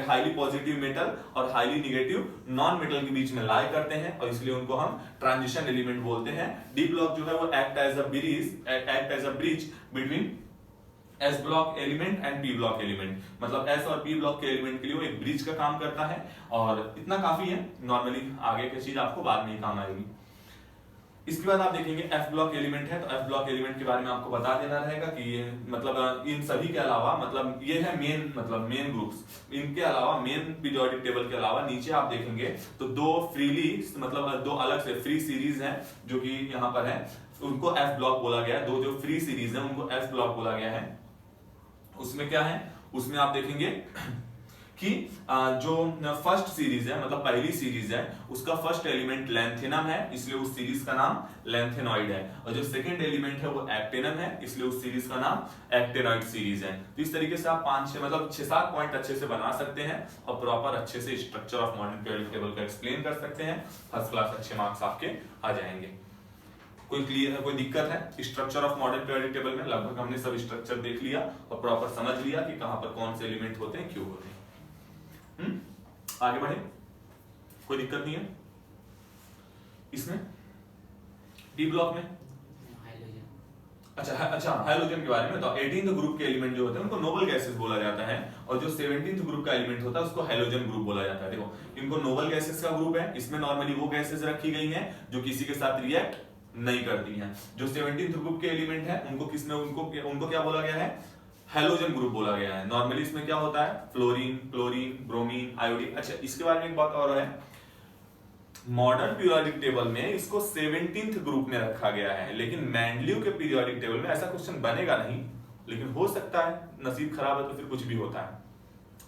हाईली पॉजिटिव मेटल और हाईली निगेटिव नॉन मेटल के बीच में लाई करते हैं और इसलिए उनको हम ट्रांजिशन एलिमेंट बोलते हैं। डी ब्लॉक जो है वो act as a bridge between s block element and p block element. मतलब एस और पी ब्लॉक के एलिमेंट के लिए वो एक ब्रिज का काम करता है। और इतना काफी है, नॉर्मली आगे की चीज आपको बाद में ही काम आएगी। इसके बाद आप देखेंगे एफ ब्लॉक एलिमेंट है, तो एफ ब्लॉक एलिमेंट के बारे में आपको बता देना रहेगा कि ये मतलब इन सभी के अलावा मतलब ये है मेन ग्रुप्स। इनके अलावा मेन पीरियोडिक टेबल के अलावा नीचे आप देखेंगे तो 2 फ्रीली मतलब 2 अलग से फ्री सीरीज हैं जो कि यहाँ पर है, उनको एफ ब्लॉक बोला गया है। 2 जो फ्री सीरीज है उनको एफ ब्लॉक बोला गया है। उसमें क्या है, उसमें आप देखेंगे कि जो फर्स्ट सीरीज है मतलब पहली सीरीज है उसका फर्स्ट एलिमेंट लैंथेनम है, इसलिए उस सीरीज का नाम लैंथेनॉइड है। और जो सेकंड एलिमेंट है वो एक्टेनम है, इसलिए उस सीरीज का नाम एक्टेनॉइड सीरीज है। तो इस तरीके से आप 5-6 मतलब 6-7 पॉइंट अच्छे से बना सकते हैं और प्रॉपर अच्छे से structure of modern periodic table का एक्सप्लेन कर सकते हैं। फर्स्ट क्लास अच्छे मार्क्स आपके आ जाएंगे। कोई क्लियर है, कोई दिक्कत है structure of modern periodic table में? लगभग हमने सब स्ट्रक्चर देख लिया और प्रॉपर समझ लिया कि कहां पर कौन से एलिमेंट होते हैं, क्यों होते हैं। आगे बढ़े, कोई दिक्कत नहीं है इसमें? डी ब्लॉक में अच्छा हाइड्रोजन के बारे में तो 18th ग्रुप के एलिमेंट जो होते हैं उनको नोबल गैसेस बोला जाता है और जो 17th ग्रुप का एलिमेंट होता है उसको हाइड्रोजन ग्रुप बोला जाता है। देखो इनको नोबल गैसेस का ग्रुप है, इसमें नॉर्मली वो गैसेस रखी गई हैं जो किसी के साथ रिएक्ट नहीं करती हैं। जो 17th ग्रुप के एलिमेंट है उनको क्या बोला गया है, हैलोजन ग्रुप बोला गया है। नॉर्मली इसमें क्या होता है, फ्लोरीन, क्लोरीन, ब्रोमीन, आयोडीन। अच्छा इसके बारे में एक बात और है, मॉडर्न पीरियोडिक टेबल में इसको 17th ग्रुप में रखा गया है, लेकिन मेंडलीव के पीरियोडिक टेबल में ऐसा क्वेश्चन बनेगा नहीं, लेकिन हो सकता है, नसीब खराब है तो फिर कुछ भी होता है।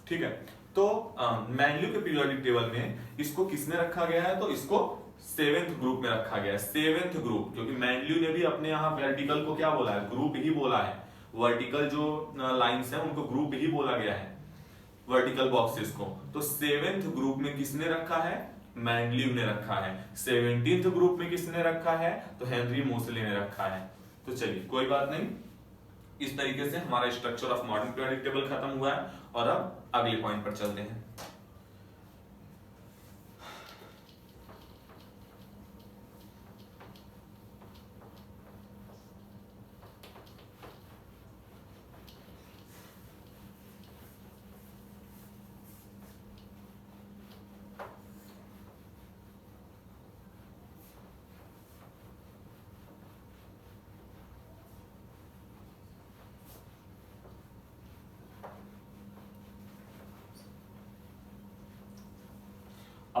ठीक है, तो मेंडलीव के पीरियोडिक टेबल में इसको किसने रखा गया है, तो इसको 7th ग्रुप में रखा गया है। 7th ग्रुप, क्योंकि मेंडलीव ने भी अपने यहाँ वर्टिकल को क्या बोला है, ग्रुप ही बोला है। वर्टिकल जो लाइंस है उनको ग्रुप ही बोला गया है, वर्टिकल बॉक्सेस को। तो 7th ग्रुप में किसने रखा है, मेंडलीव ने रखा है। 17th ग्रुप में किसने रखा है, तो हेनरी मोसले ने रखा है। तो चलिए कोई बात नहीं, इस तरीके से हमारा structure of modern periodic table खत्म हुआ है और अब अगले पॉइंट पर चलते हैं।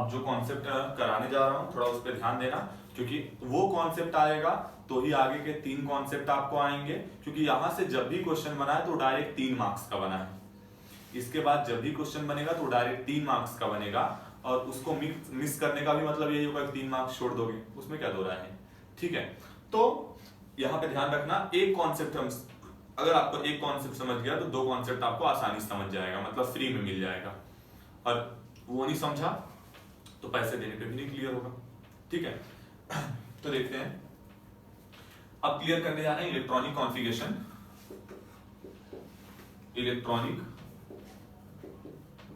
अब जो कॉन्सेप्ट कराने जा रहा हूं थोड़ा उस पर ध्यान देना, क्योंकि वो कॉन्सेप्ट आएगा तो ही आगे के 3 कॉन्सेप्ट आपको आएंगे, क्योंकि यहां से जब भी क्वेश्चन बना है तो डायरेक्ट 3 मार्क्स का बना है। इसके बाद जब भी क्वेश्चन बनेगा तो डायरेक्ट 3 मार्क्स का बनेगा, और उसको मिस करने का भी मतलब यही होगा कि 3 मार्क्स छोड़ दोगे, उसमें क्या दो रहा है। ठीक है, तो यहाँ पे ध्यान रखना, एक कॉन्सेप्ट हम अगर आपको एक कॉन्सेप्ट समझ गया तो 2 कॉन्सेप्ट आपको आसानी से समझ जाएगा, मतलब फ्री में मिल जाएगा, और वो नहीं समझा तो पैसे देने पे भी नहीं क्लियर होगा। ठीक है, तो देखते हैं, अब क्लियर करने जा रहे हैं electronic configuration, electronic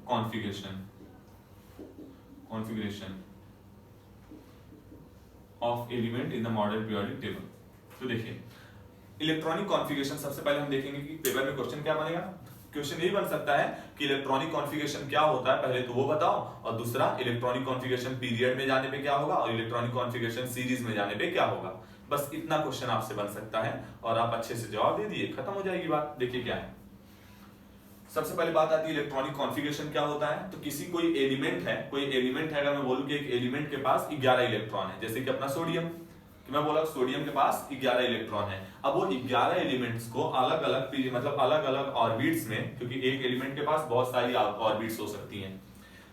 configuration of element in the model periodic table. तो देखिए इलेक्ट्रॉनिक कॉन्फ़िगरेशन, सबसे पहले हम देखेंगे कि पेपर में क्वेश्चन क्या बनेगा। क्वेश्चन यही बन सकता है कि इलेक्ट्रॉनिक कॉन्फ़िगरेशन क्या होता है, पहले तो वो बताओ, और दूसरा इलेक्ट्रॉनिक कॉन्फ़िगरेशन पीरियड में जाने पे क्या होगा, और इलेक्ट्रॉनिक कॉन्फ़िगरेशन सीरीज में जाने पे क्या होगा। बस इतना क्वेश्चन आपसे बन सकता है, और आप अच्छे से जवाब दे दिए, खत्म हो जाएगी बात। देखिए क्या है, सबसे पहले बात आती है इलेक्ट्रॉनिक कॉन्फ़िगरेशन क्या होता है। तो किसी कोई एलिमेंट है, अगर मैं बोलूं कि एक एलिमेंट के पास 11 इलेक्ट्रॉन है, जैसे कि अपना सोडियम, कि मैं बोला सोडियम के पास 11 इलेक्ट्रॉन है। अब वो 11 एलिमेंट्स को अलग अलग मतलब अलग अलग ऑर्बिट्स में, क्योंकि एक एलिमेंट के पास बहुत सारी ऑर्बिट्स हो सकती हैं,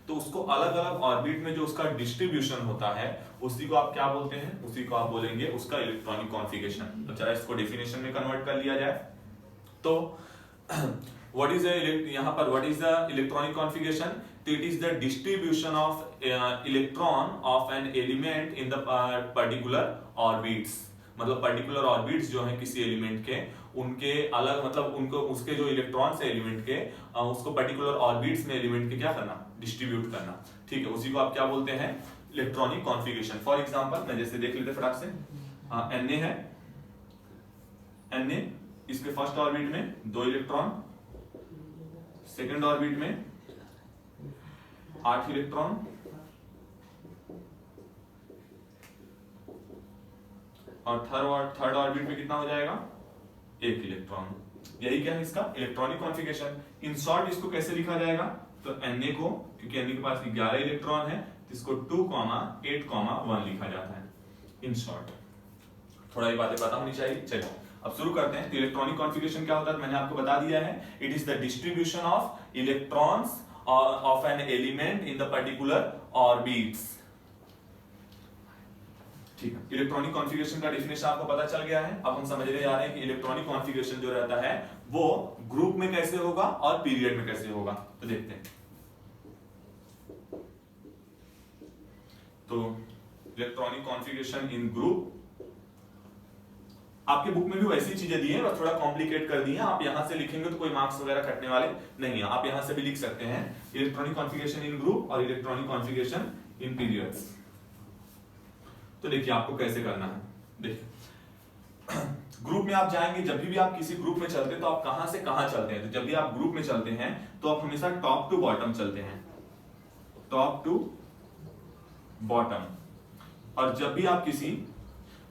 तो उसको अलग अलग ऑर्बिट में जो उसका डिस्ट्रीब्यूशन होता है उसी को आप क्या बोलते हैं, उसी को आप बोलेंगे उसका इलेक्ट्रॉनिक कॉन्फ़िगरेशन। तो चलो इसको डेफिनेशन में कन्वर्ट कर लिया जाए। तो what is यहाँ पर what is the electronic configuration? तो it is the distribution of electron of an element in the particular orbits। मतलब पर्टिकुलर ऑर्बिट्स जो है किसी एलिमेंट के, उनके अलग मतलब उनको उसके जो इलेक्ट्रॉन्स है एलिमेंट के, उसको पर्टिकुलर ऑर्बिट्स में एलिमेंट के क्या करना, डिस्ट्रीब्यूट करना। ठीक है, उसी को आप क्या बोलते हैं, इलेक्ट्रॉनिक कॉन्फ़िगरेशन। फॉर एग्जांपल मैं जैसे देख लेते फटाक से, Na है, Na इसके फर्स्ट ऑर्बिट में 2 इलेक्ट्रॉन, सेकेंड ऑर्बिट में 8 इलेक्ट्रॉन, और थर्ड ऑर्बिट में कितना हो जाएगा, 1 इलेक्ट्रॉन। यही क्या है इसका इलेक्ट्रॉनिक कॉन्फ़िगरेशन। इन शॉर्ट इसको कैसे लिखा जाएगा, तो Na को, क्योंकि Na के पास 11 इलेक्ट्रॉन है, तो इसको 2, 8, 1 लिखा जाता है इन शॉर्ट। थोड़ा ये बातें पता होनी चाहिए। चलो अब शुरू करते हैं। तो इलेक्ट्रॉनिक कॉन्फ़िगरेशन क्या होता है, मैंने आपको बता दिया है, it is the distribution of electrons of an element in the particular orbits. ठीक है, इलेक्ट्रॉनिक कॉन्फ़िगरेशन का डेफिनेशन आपको पता चल गया है। अब हम समझने जा रहे हैं कि इलेक्ट्रॉनिक कॉन्फ़िगरेशन जो रहता है वो ग्रुप में कैसे होगा और पीरियड में कैसे होगा। तो देखते हैं। तो इलेक्ट्रॉनिक कॉन्फ़िगरेशन इन ग्रुप, आपके बुक में भी वैसी चीजें दी हैं और थोड़ा कॉम्प्लिकेट कर दी हैं। आप यहां से लिखेंगे तो कोई मार्क्स वगैरह कटने वाले नहीं है, आप यहां से भी लिख सकते हैं इलेक्ट्रॉनिक कॉन्फ़िगरेशन इन ग्रुप और इलेक्ट्रॉनिक कॉन्फ़िगरेशन इन पीरियड्स। तो देखिए आपको कैसे करना है। देखिए ग्रुप में आप जाएंगे, जब भी आप किसी ग्रुप में चलते हैं तो आप कहां से कहां चलते हैं। तो जब भी आप ग्रुप में चलते हैं तो आप हमेशा टॉप टू बॉटम चलते हैं, टॉप टू बॉटम। और जब भी आप किसी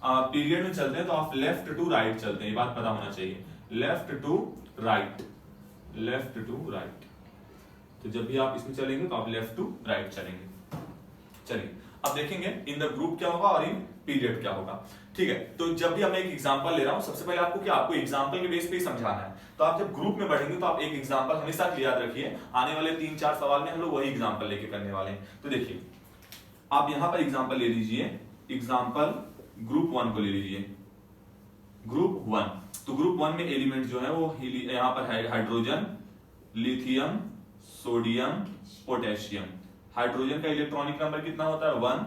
पीरियड में चलते हैं तो आप लेफ्ट टू राइट चलते हैं। ये बात पता होना चाहिए, left to right, left to right. तो जब भी आप इसमें चलेंगे तो आप लेफ्ट टू राइट चलेंगे। चलिए अब देखेंगे इन द ग्रुप क्या होगा और इन पीरियड क्या होगा। ठीक है, तो जब भी मैं एक एग्जांपल ले रहा हूं, सबसे पहले आपको क्या, आपको एग्जांपल के बेस पे ही समझाना है। तो आप जब ग्रुप में बढ़ेंगे तो आप एक एग्जांपल हमेशा याद रखिए, आने वाले 3-4 सवाल में हम लोग वही एग्जांपल लेके करने वाले हैं। तो देखिए आप यहां पर एग्जांपल ले लीजिए, एग्जांपल ग्रुप 1 को ले लीजिए, ग्रुप 1। तो ग्रुप 1 में एलिमेंट जो है वो यहां पर है hydrogen, lithium, sodium, potassium. Hydrogen का इलेक्ट्रॉनिक नंबर कितना होता है, 1,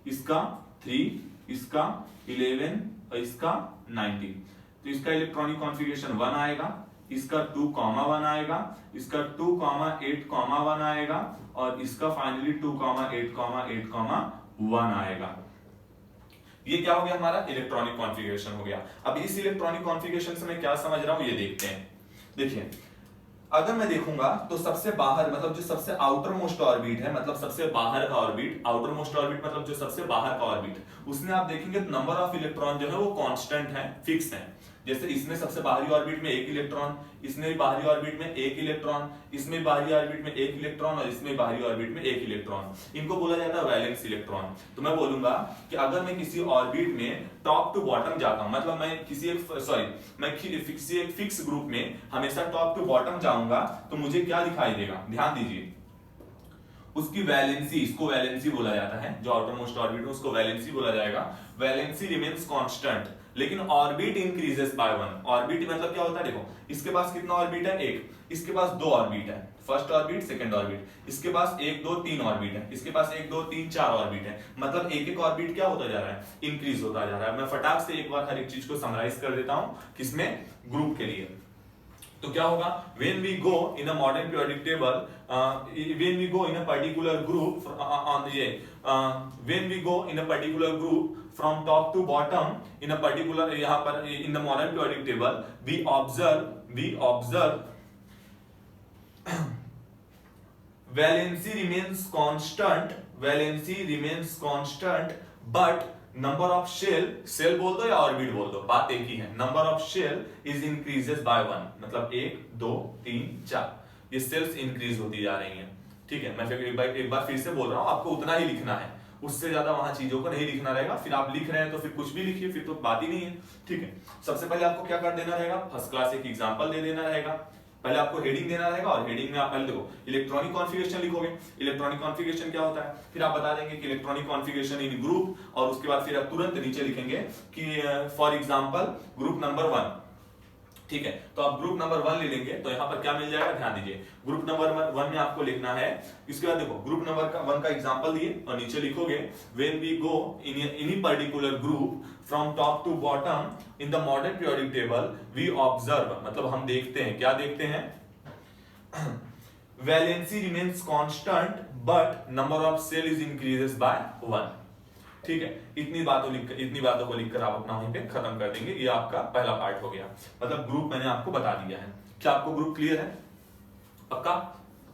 इसका 3, इसका 11 और इसका 19। तो इसका इलेक्ट्रॉनिक कॉन्फ़िगरेशन 1 आएगा, इसका 2, 1 आएगा, इसका 2, 8, 1 आएगा, और इसका फाइनली 2, 8, 8, 1 आएगा। ये क्या हो गया, हमारा इलेक्ट्रॉनिक कॉन्फ़िगरेशन हो गया। अब इस इलेक्ट्रॉनिक कॉन्फ़िगरेशन से मैं क्या समझ रहा हूं ये देखते हैं। देखिए अगर मैं देखूंगा तो सबसे बाहर मतलब जो सबसे आउटर मोस्ट ऑर्बिट है, मतलब सबसे बाहर का ऑर्बिट, आउटर मोस्ट ऑर्बिट मतलब जो सबसे बाहर का ऑर्बिट, उसमें आप देखेंगे तो नंबर ऑफ इलेक्ट्रॉन जो है वो कांस्टेंट है, फिक्स है। जैसे इसमें सबसे बाहरी ऑर्बिट में एक इलेक्ट्रॉन, इसमें भी बाहरी ऑर्बिट में एक इलेक्ट्रॉन, इसमें बाहरी ऑर्बिट में एक इलेक्ट्रॉन और इसमें बाहरी ऑर्बिट में एक इलेक्ट्रॉन, इनको बोला जाता है वैलेंस इलेक्ट्रॉन। तो मैं बोलूंगा कि अगर मैं किसी ऑर्बिट में टॉप टू बॉटम जाता हूं, मतलब मैं किसी एक फिक्स ग्रुप में हमेशा टॉप टू बॉटम जाऊंगा, तो मुझे क्या दिखाई देगा, ध्यान दीजिए, उसकी वैलेंसी, इसको वैलेंसी बोला जाता है, जो आउटर मोस्ट ऑर्बिट है उसको वैलेंसी बोला जाएगा। वैलेंसी रिमेन्स कांस्टेंट, लेकिन orbit increases by one. Orbit मतलब क्या होता है, देखो इसके पास कितना ऑर्बिट है, एक, इसके पास दो ऑर्बिट है, फर्स्ट ऑर्बिट सेकंड ऑर्बिट, इसके पास 1 2 3 ऑर्बिट है, इसके पास 1 2 3 4 ऑर्बिट है, मतलब एक एक ऑर्बिट क्या होता जा रहा है, इंक्रीज होता जा रहा है। मैं फटाक से एक बार हर एक चीज को समराइज कर देता हूं, किसमें, ग्रुप के लिए। तो क्या होगा, when we go in a modern periodic table, when we go in a particular group when we go in a particular group from top to bottom in a particular, यहाँ पर in the modern periodic table we observe valency remains constant but number of shell बोल दो या ऑर्बिट बोल दो, बात एक ही है, number of shell is increases by one, मतलब 1 2 3 4 ये सेल्स इंक्रीज होती जा रही हैं। ठीक है, मैं एक बार फिर से बोल रहा हूं, आपको उतना ही लिखना है, उससे ज्यादा वहां चीजों को नहीं लिखना रहेगा। फिर आप लिख रहे हैं तो फिर कुछ भी लिखिए, फिर तो बात ही नहीं है। ठीक है, सबसे पहले आपको क्या कर देना रहेगा, फर्स्ट क्लास एक एग्जांपल दे देना रहेगा। पहले आपको हेडिंग देना रहेगा और हेडिंग में आप पहले देखो इलेक्ट्रॉनिक कॉन्फ़िगरेशन लिखोगे। इलेक्ट्रॉनिक कॉन्फ़िगरेशन क्या होता है, फिर आप बता देंगे कि इलेक्ट्रॉनिक कॉन्फ़िगरेशन इन ग्रुप, और उसके बाद फिर आप तुरंत नीचे लिखेंगे कि फॉर एग्जांपल ग्रुप नंबर 1। ठीक है, तो आप ग्रुप नंबर 1 ले लेंगे तो यहाँ पर क्या मिल जाएगा, ध्यान दीजिए, ग्रुप नंबर 1 में आपको लिखना है। इसके बाद देखो ग्रुप नंबर 1 का एग्जांपल दिए और नीचे लिखोगे when we go in any particular group from top to bottom in the modern periodic table we observe, मतलब हम देखते हैं, क्या देखते हैं, valency remains constant but number of shell is increases by 1। ठीक है, इतनी बातों को लिखकर आप अपना वहीं पे खत्म कर देंगे। ये आपका पहला पार्ट हो गया, मतलब ग्रुप मैंने आपको बता दिया है। क्या आपको ग्रुप क्लियर है? पक्का?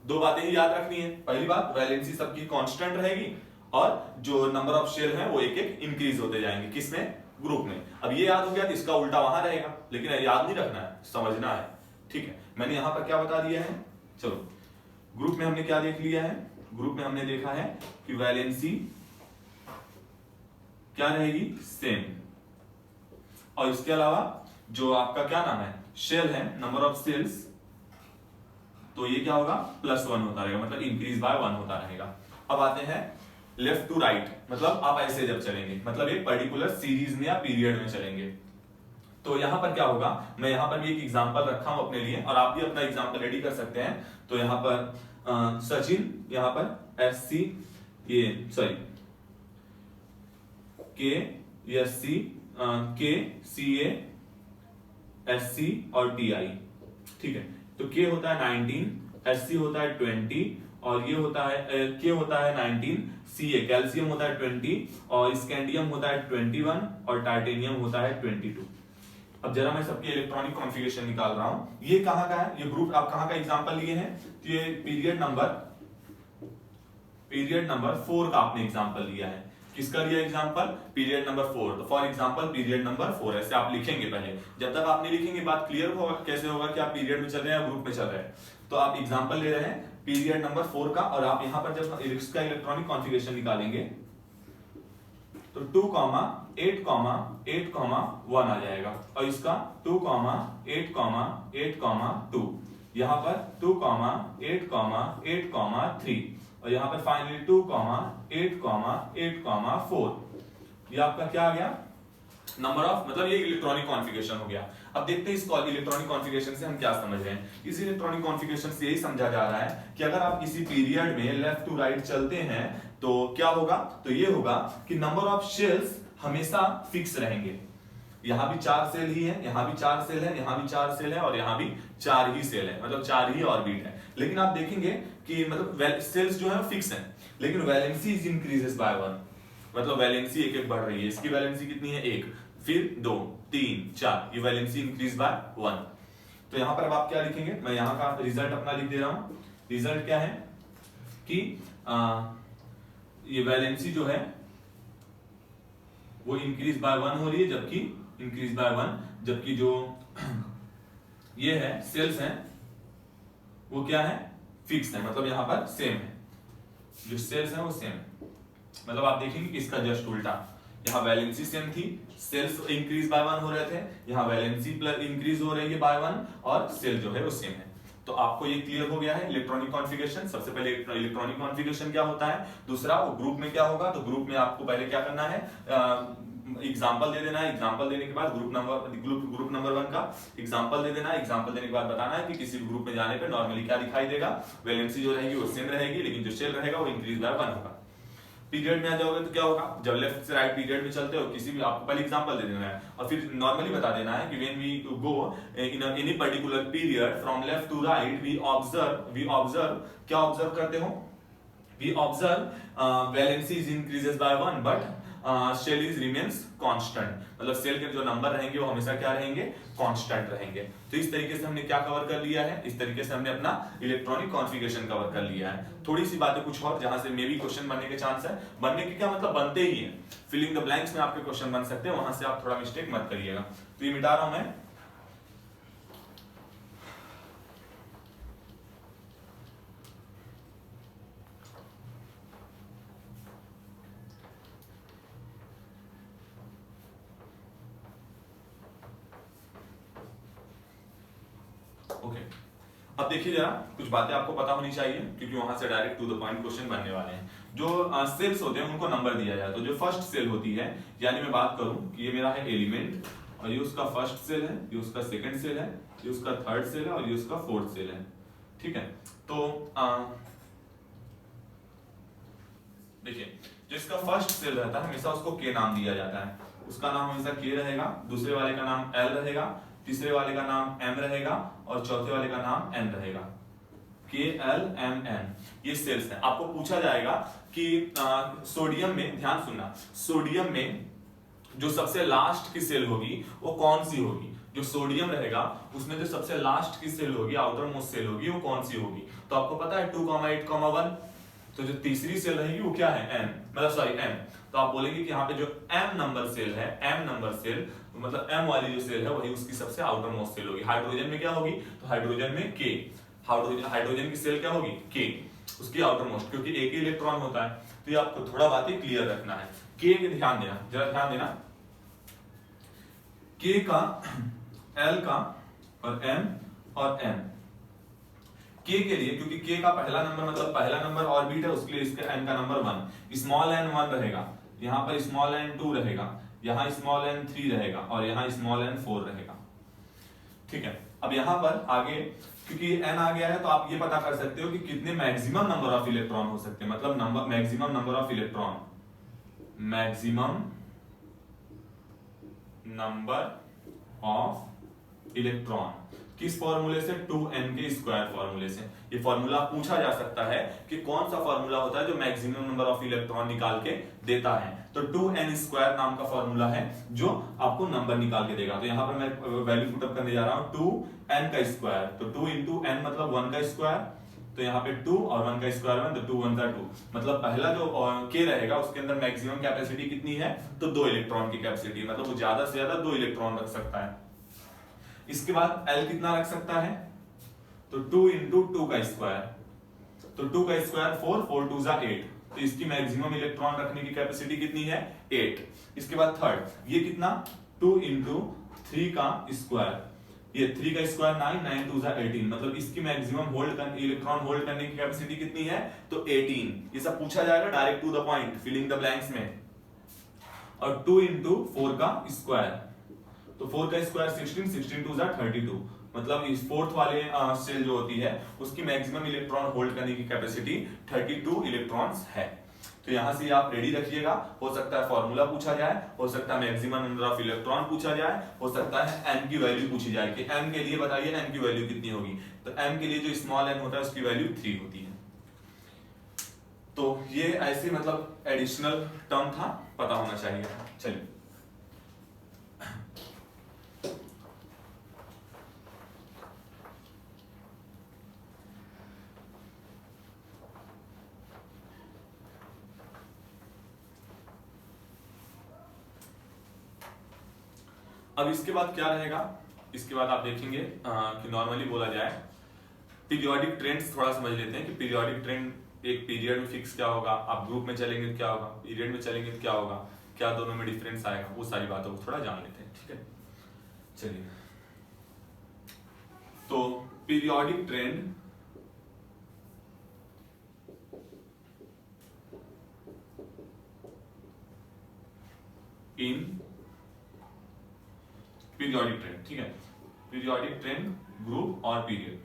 दो बातें ही याद रखनी है। पहली बात, वैलेंसी सबकी कांस्टेंट रहेगी और जो नंबर ऑफ शेल है वो एक एक इंक्रीज होते जाएंगे, किसमें, ग्रुप में। अब ये याद हो गया तो इसका उल्टा वहां रहेगा, लेकिन याद नहीं रखना है, समझना है। ठीक है, मैंने यहां पर क्या बता दिया है, चलो ग्रुप में हमने क्या देख लिया है, ग्रुप में हमने देखा है कि वैलेंसी क्या रहेगी, सेम, और इसके अलावा जो आपका क्या नाम है, शेल है, नंबर ऑफ सेल्स, तो ये क्या होगा, +1 होता रहेगा, मतलब इंक्रीज बाय 1 होता रहेगा। अब आते हैं लेफ्ट टू राइट, मतलब आप ऐसे जब चलेंगे, मतलब एक पर्टिकुलर सीरीज में या पीरियड में चलेंगे, तो यहां पर क्या होगा, मैं यहां पर भी एक एग्जांपल रखा हूं अपने लिए और आप भी अपना एग्जांपल रेडी कर सकते हैं। तो यहां पर सचिन, यहां पर SC, ये सॉरी KSC, KCA, SC और TI। ठीक है, तो K होता है 19, SC होता है 20 और ये होता है K होता है 19, CA कैल्शियम होता है 20 और स्कैंडियम होता है 21 और टाइटेनियम होता है 22। अब जरा मैं सबके इलेक्ट्रॉनिक कॉन्फ़िगरेशन निकाल रहा हूं। ये कहां का है, ये ग्रुप आप कहां का एग्जांपल लिए हैं, तो ये पीरियड नंबर 4 का आपने एग्जांपल लिया है। किसका लिया एग्जांपल, पीरियड नंबर 4। तो फॉर एग्जांपल पीरियड नंबर 4 ऐसे आप लिखेंगे। पहले जब तक आप नहीं लिखेंगे बात क्लियर होगा कैसे होगा कि आप पीरियड में चल रहे हैं या ग्रुप में चल रहे हैं। तो आप एग्जांपल ले रहे हैं पीरियड नंबर 4 का और आप यहां पर जब इसका इलेक्ट्रॉनिक कॉन्फ़िगरेशन निकालेंगे तो 2, 8, 8, 1 आ जाएगा और इसका 2, 8, 8, 2, यहां पर 2, 8, 8, 3 और यहां पर फाइनली 2, 8, 8, 4। ये आपका क्या आ गया, नंबर ऑफ, मतलब ये इलेक्ट्रॉनिक कॉन्फ़िगरेशन हो गया। अब देखते हैं इस इलेक्ट्रॉनिक कॉन्फ़िगरेशन से हम क्या समझ रहे हैं। इस इलेक्ट्रॉनिक कॉन्फ़िगरेशन से यही समझा जा रहा है कि अगर आप किसी पीरियड में लेफ्ट टू राइट चलते हैं तो क्या होगा, तो ये होगा कि नंबर ऑफ शेल्स हमेशा फिक्स रहेंगे। यहां भी 4 सेल ही है, यहां भी 4 सेल है, यहां भी 4 सेल है और यहां भी 4 ही सेल है, मतलब 4 ही ऑर्बिट है। लेकिन आप देखेंगे कि मतलब सेल्स जो है फिक्स है, लेकिन वैलेंसी इज इंक्रीजेस बाय 1, मतलब वैलेंसी एक एक बढ़ रही है। इसकी वैलेंसी कितनी है, 1, फिर 2, 3, 4, ये वैलेंसी इंक्रीज बाय 1। तो यहां पर अब आप क्या लिखेंगे, मैं यहां का रिजल्ट अपना लिख दे रहा हूं। रिजल्ट क्या है कि ये वैलेंसी जो है वो इंक्रीज बाय 1 हो रही है, जबकि इंक्रीज बाय 1 जबकि जो ये है सेल्स हैं वो क्या है, फिक्स है, मतलब यहाँ पर सेम है, जो सेल्स हैं वो सेम है। मतलब आप देखेंगे कि इसका जस्ट उल्टा, यहाँ वैलेंसी सेम थी, सेल्स इंक्रीज बाय 1 हो रहे थे, यहाँ वैलेंसी प्लस इंक्रीज हो रही है बाय 1 और सेल जो है वो सेम है। तो आपको ये क्लियर हो गया है इलेक्ट्रॉनिक कॉन्फ़िगरेशन। सबसे पहले इलेक्ट्रॉनिक कॉन्फ़िगरेशन क्या होता है, दूसरा वो ग्रुप में क्या होगा। तो ग्रुप में आपको पहले क्या करना है, एग्जांपल दे देना है, एग्जांपल देने के बाद ग्रुप नंबर 1 का एग्जांपल दे देना है, एग्जांपल देने के बाद बताना है कि किसी ग्रुप में जाने पे नॉर्मली क्या दिखाई देगा, वैलेंसी जो रहेगी वो सेम रहेगी, लेकिन जो सेल रहेगा वो इंक्रीज बाय 1 होगा। पीरियड में आ जाओगे तो क्या होगा, जब लेफ्ट से राइट पीरियड में चलते हो, किसी भी आपको पहले एग्जांपल दे देना है और फिर नॉर्मली बता देना है कि when we go in any particular period from left to right we observe क्या ऑब्जर्व करते हो, we observe valency is increases by 1 but shell is remains constant, मतलब सेल के जो नंबर रहेंगे वो हमेशा क्या रहेंगे, कांस्टेंट रहेंगे। तो इस तरीके से हमने क्या कवर कर लिया है, इस तरीके से हमने अपना इलेक्ट्रॉनिक कॉन्फ़िगरेशन कवर कर लिया है। थोड़ी सी बातें कुछ और जहां से मे भी क्वेश्चन बनने के चांस है, बनने के क्या मतलब बनते ही है, फिलिंग द ब्लैंक्स में आपके क्वेश्चन बन सकते हैं, वहां से आप थोड़ा मिस्टेक मत करिएगा। तो ये मिटा रहा हूं मैं। ओके, अब देखिए जरा कुछ बातें आपको पता होनी चाहिए, क्योंकि वहां से direct to the point question बनने वाले हैं। जो सेल्स होते हैं उनको नंबर दिया जाए, तो जो फर्स्ट सेल होती है, यानी मैं बात करूं कि ये मेरा है एलिमेंट और ये उसका फर्स्ट सेल है, ये उसका सेकंड सेल है, ये उसका थर्ड सेल है और ये उसका फोर्थ सेल है, ठीक है। तो देखिए जो इसका फर्स्ट सेल रहता है हमेशा उसको के नाम दिया जाता है, उसका नाम हमेशा के रहेगा, दूसरे वाले का नाम एल रहेगा, तीसरे वाले का नाम एम रहेगा और चौथे वाले का नाम एन रहेगा, के एल एम एन, ये सेल्स है। आपको पूछा जाएगा कि सोडियम में, ध्यान सुनना, सोडियम में जो सबसे लास्ट की सेल होगी वो कौन सी होगी, जो सोडियम रहेगा उसमें जो सबसे लास्ट की सेल होगी, आउटर मोस्ट सेल होगी, वो कौन सी होगी। तो आपको पता है 2,8,1, तो जो तीसरी सेल रहेगी वो क्या है, एन, मतलब सॉरी एम। तो आप बोलेंगे कि यहाँ पे जो एम नंबर सेल है, एम नंबर सेल मतलब एम वाली जो सेल है वही उसकी सबसे आउटर मोस्ट सेल होगी। हाइड्रोजन में क्या होगी, तो हाइड्रोजन में के, हाइड्रोजन की सेल क्या होगी, के, उसकी आउटर मोस्ट, क्योंकि एक ही इलेक्ट्रॉन होता है। तो ये आपको थोड़ा बातें क्लियर रखना है। के ध्यान देना, जरा ध्यान देना, के का, एल का और एम और एन, के के लिए, क्योंकि के का पहला नंबर मतलब पहला नंबर ऑर्बिट है, उसके लिए इसका एन का नंबर 1, स्मॉल एन 1 रहेगा, यहाँ पर स्मॉल एन 2 रहेगा, यहाँ स्मॉल एन 3 रहेगा और यहाँ स्मॉल एन 4 रहेगा, ठीक है। अब यहाँ पर आगे क्योंकि एन आ गया है तो आप ये पता कर सकते हो कि कितने मैक्सिमम नंबर ऑफ इलेक्ट्रॉन हो सकते हैं, मतलब number maximum number of electron, maximum number of electron किस फॉर्मूले से, 2n के स्क्वायर फॉर्मूले से। ये फॉर्मूला पूछा जा सकता है कि कौन सा फॉर्मूला होता है जो मैक्सिमम नंबर ऑफ इलेक्ट्रॉन निकाल के देता है। तो 2n स्क्वायर नाम का फॉर्मूला है जो आपको नंबर निकाल के देगा। तो यहाँ पर मैं वैल्यू पुट अप करने जा रहा हूँ 2n का स्क्वायर, तो 2 इंटू n मतलब 1 का स्क्वायर, तो यहाँ पे 2 और 1 का स्क्वायर 1, तो 2 1 जा 2, मतलब पहला जो k रहेगा उसके अंदर मैक्सिमम कैपेसिटी कितनी है, तो 2 इलेक्ट्रॉन की कैपेसिटी, मतलब वो ज्यादा से ज्यादा 2 इलेक्ट्रॉन रख सकता है। इसके बाद L कितना रख सकता है, तो 2 इंटू 2 का स्क्वायर, तो 2 का स्क्वायर 4, 4 2 जा 8, तो इसकी मैक्सिमम इलेक्ट्रॉन रखने की कैपेसिटी कितनी है, 8। इसके बाद थर्ड ये कितना, 2 इंटू 3 का स्क्वायर, ये 3 का स्क्वायर 9, 9 2 जा 18, मतलब इसकी मैक्सिमम इलेक्ट्रॉन होल्ड करने की कैपेसिटी कितनी है, तो 18। ये सब पूछा जाएगा direct to the point, filling the blanks में। और 2 इंटू 4 का स्क्वायर, तो 4 का स्क्वायर 16, 16 2 जा 32, मतलब इस फोर्थ वाले सेल जो होती है उसकी मैक्सिमम इलेक्ट्रॉन होल्ड करने की कैपेसिटी 32 इलेक्ट्रॉन्स है। तो यहां से आप रेडी रखिएगा, हो सकता है फॉर्मूला पूछा जाए, हो सकता है मैक्सिमम नंबर ऑफ इलेक्ट्रॉन पूछा जाए, हो सकता है एन की वैल्यू पूछी जाए कि एन के लिए बताइए एन की वैल्यू कितनी होगी। तो एन के लिए जो स्मॉल एन होता है उसकी वैल्यू 3 होती है। तो ये ऐसे मतलब एडिशनल टर्म था, पता होना चाहिए। चलिए अब इसके बाद क्या रहेगा, इसके बाद आप देखेंगे कि नॉर्मली बोला जाए पीरियोडिक ट्रेंड्स थोड़ा समझ लेते हैं कि पीरियोडिक ट्रेंड एक पीरियड में फिक्स क्या होगा, आप ग्रुप में चलेंगे तो क्या होगा, पीरियड में चलेंगे तो क्या होगा, क्या दोनों में डिफरेंस आएगा, वो सारी बातों को थोड़ा जान लेते हैं। ठीक है, चलिए। तो periodic trend in periodic trend, ठीक है, पीरियोडिक ट्रेंड ग्रुप और पीरियड,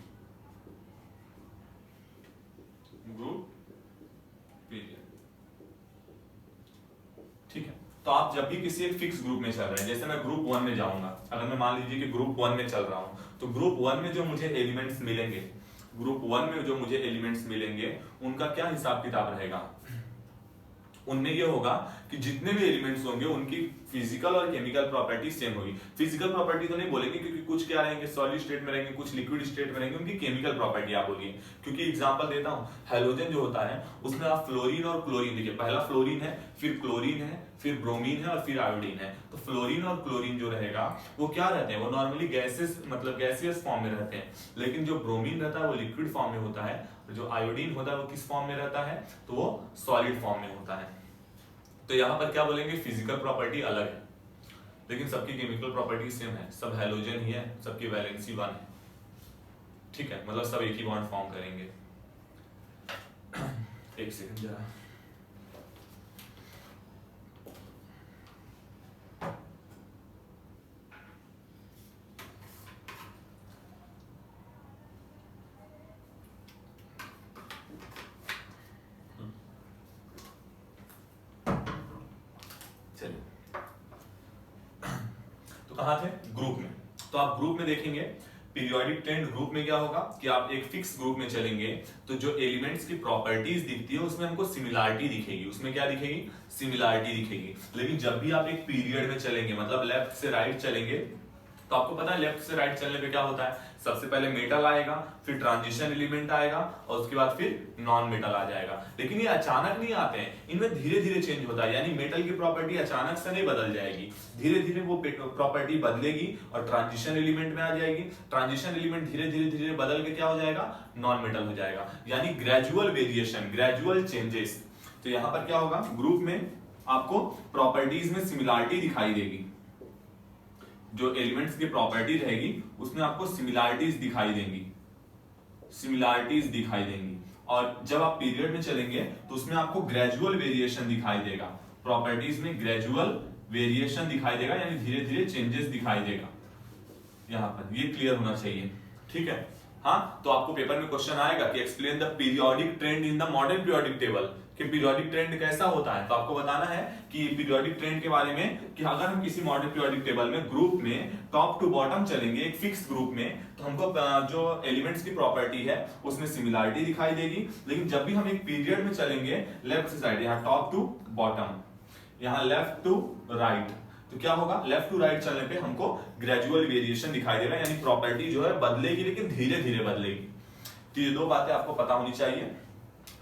ग्रुप पीरियड, ठीक है। तो आप जब भी किसी एक फिक्स ग्रुप में चल रहे हैं, जैसे मैं ग्रुप 1 में जाऊंगा, अगर मैं मान लीजिए कि ग्रुप 1 में चल रहा हूं, तो ग्रुप 1 में जो मुझे एलिमेंट्स मिलेंगे, ग्रुप 1 में जो मुझे एलिमेंट्स मिलेंगे उनका क्या हिसाब किताब रहेगा, उनमें ये होगा कि जितने भी एलिमेंट्स होंगे उनकी फिजिकल और केमिकल प्रॉपर्टी सेम होगी। फिजिकल प्रॉपर्टी तो नहीं बोलेंगे क्योंकि कुछ क्या रहेंगे सॉलिड स्टेट में रहेंगे, कुछ लिक्विड स्टेट में रहेंगे, उनकी केमिकल प्रॉपर्टी आप बोलिए। क्योंकि एग्जांपल देता हूं, हेलोजन जो होता है उसमें आप फ्लोरीन और क्लोरीन देखिए, पहला फ्लोरीन है, फिर क्लोरीन है, फिर ब्रोमीन है और फिर आयोडीन है। तो फ्लोरीन और क्लोरीन जो रहेगा वो क्या रहते हैं, वो नॉर्मली गैसेस मतलब गैसियस फॉर्म में रहते हैं, लेकिन जो ब्रोमीन रहता है वो लिक्विड फॉर्म में होता है, जो आयोडीन होता है वो किस फॉर्म में रहता है, तो वो सॉलिड फॉर्म में होता है। तो यहां पर क्या बोलेंगे, फिजिकल प्रॉपर्टी अलग है लेकिन सबकी केमिकल प्रॉपर्टी सेम है, सब हैलोजन ही है, सबकी वैलेंसी 1 है, ठीक है, मतलब सब एक ही बॉन्ड फॉर्म करेंगे। एक सेकंड जरा, कहां थे, ग्रुप में। तो आप ग्रुप में देखेंगे पीरियोडिक ट्रेंड ग्रुप में क्या होगा कि आप एक फिक्स ग्रुप में चलेंगे तो जो एलिमेंट्स की प्रॉपर्टीज दिखती है उसमें हमको सिमिलरिटी दिखेगी, उसमें क्या दिखेगी, सिमिलरिटी दिखेगी। लेकिन जब भी आप एक पीरियड में चलेंगे मतलब लेफ्ट से राइट चलेंगे, तो आपको पता है लेफ्ट से राइट चलने पे क्या होता है, सबसे पहले मेटल आएगा, फिर ट्रांजिशन एलिमेंट आएगा और उसके बाद फिर नॉन मेटल आ जाएगा। लेकिन ये अचानक नहीं आते हैं, इनमें धीरे धीरे चेंज होता है, यानी मेटल की प्रॉपर्टी अचानक से नहीं बदल जाएगी, धीरे धीरे वो प्रॉपर्टी बदलेगी और ट्रांजिशन एलिमेंट में आ जाएगी। ट्रांजिशन एलिमेंट धीरे धीरे धीरे बदल के क्या हो जाएगा, नॉन मेटल हो जाएगा, यानी ग्रेजुअल वेरिएशन, ग्रेजुअल चेंजेस। तो यहां पर क्या होगा, ग्रुप में आपको प्रॉपर्टीज में सिमिलरिटी दिखाई देगी, जो एलिमेंट्स की प्रॉपर्टी रहेगी उसमें आपको सिमिलरिटीज दिखाई देंगी, सिमिलरिटीज दिखाई देंगी। और जब आप पीरियड में चलेंगे तो उसमें आपको ग्रेजुअल वेरिएशन दिखाई देगा, प्रॉपर्टीज में ग्रेजुअल वेरिएशन दिखाई देगा, यानी धीरे धीरे चेंजेस दिखाई देगा। यहां पर ये क्लियर होना चाहिए, ठीक है। हाँ, तो आपको पेपर में क्वेश्चन आएगा कि explain the periodic trend in the modern periodic table, कि पीरियोडिक ट्रेंड कैसा होता है। तो आपको बताना है कि पीरियोडिक ट्रेंड के बारे में कि अगर हम किसी मॉडर्न पीरियोडिक टेबल में ग्रुप में टॉप टू बॉटम चलेंगे एक फिक्स ग्रुप में, तो हमको जो एलिमेंट्स की प्रॉपर्टी है उसमें सिमिलरिटी दिखाई देगी। लेकिन जब भी हम एक पीरियड में चलेंगे लेफ्ट से साइड, यहाँ टॉप टू बॉटम, यहाँ लेफ्ट टू राइट, तो क्या होगा, लेफ्ट टू राइट चलने पे हमको ग्रेजुअल वेरिएशन दिखाई देगा, यानी प्रॉपर्टी जो है बदलेगी लेकिन धीरे धीरे बदलेगी। तो ये दो बातें आपको पता होनी चाहिए।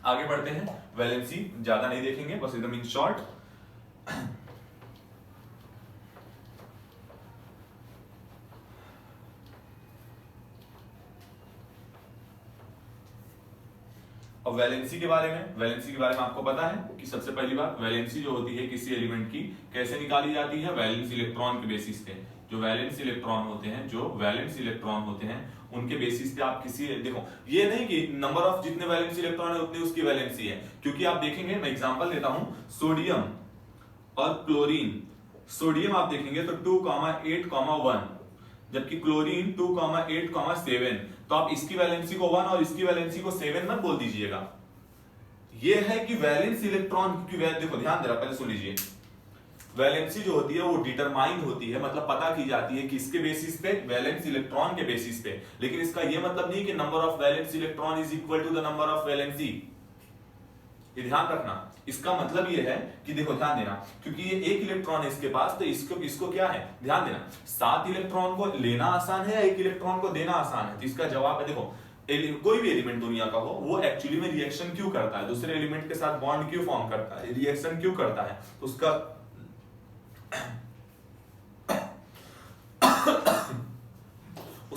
आगे बढ़ते हैं, वैलेंसी ज्यादा नहीं देखेंगे, बस एकदम इन शॉर्ट। अब वैलेंसी के बारे में आपको पता है कि सबसे पहली बात, वैलेंसी जो होती है किसी एलिमेंट की कैसे निकाली जाती है, वैलेंस इलेक्ट्रॉन के बेसिस पे। जो वैलेंस इलेक्ट्रॉन होते हैं उनके बेसिस पे आप किसी, देखो ये नहीं कि नंबर ऑफ जितने वैलेंस इलेक्ट्रॉन है उतनी उसकी वैलेंसी है, क्योंकि आप देखेंगे, मैं एग्जांपल देता हूं, सोडियम और क्लोरीन। सोडियम आप देखेंगे तो 2,8,1, जबकि क्लोरीन 2,8,7। तो आप इसकी वैलेंसी को 1 और इसकी वैलेंसी को 7 मत बोल दीजिएगा। ये है कि वैलेंस इलेक्ट्रॉन की देखो ध्यान दे रहा, पहले सुन लीजिए। वैलेंसी जो होती है वो डिटरमाइंड होती है, मतलब पता की जाती है किसके बेसिस पे, वैलेंस इलेक्ट्रॉन के बेसिस पे। लेकिन इसका ये मतलब नहीं कि number of valence electron is equal to the number of valency, ये ध्यान रखना। इसका मतलब ये है कि देखो ध्यान देना, क्योंकि ये एक इलेक्ट्रॉन है इसके पास, तो इसको क्या है, ध्यान देना, 7 इलेक्ट्रॉन को लेना आसान है, 1 इलेक्ट्रॉन को देना आसान है। तो इसका जवाब है, देखो कोई भी एलिमेंट दुनिया का हो वो एक्चुअली में रिएक्शन क्यों करता है, दूसरे एलिमेंट के साथ बॉन्ड क्यों फॉर्म करता है, रिएक्शन क्यों करता है, तो उसका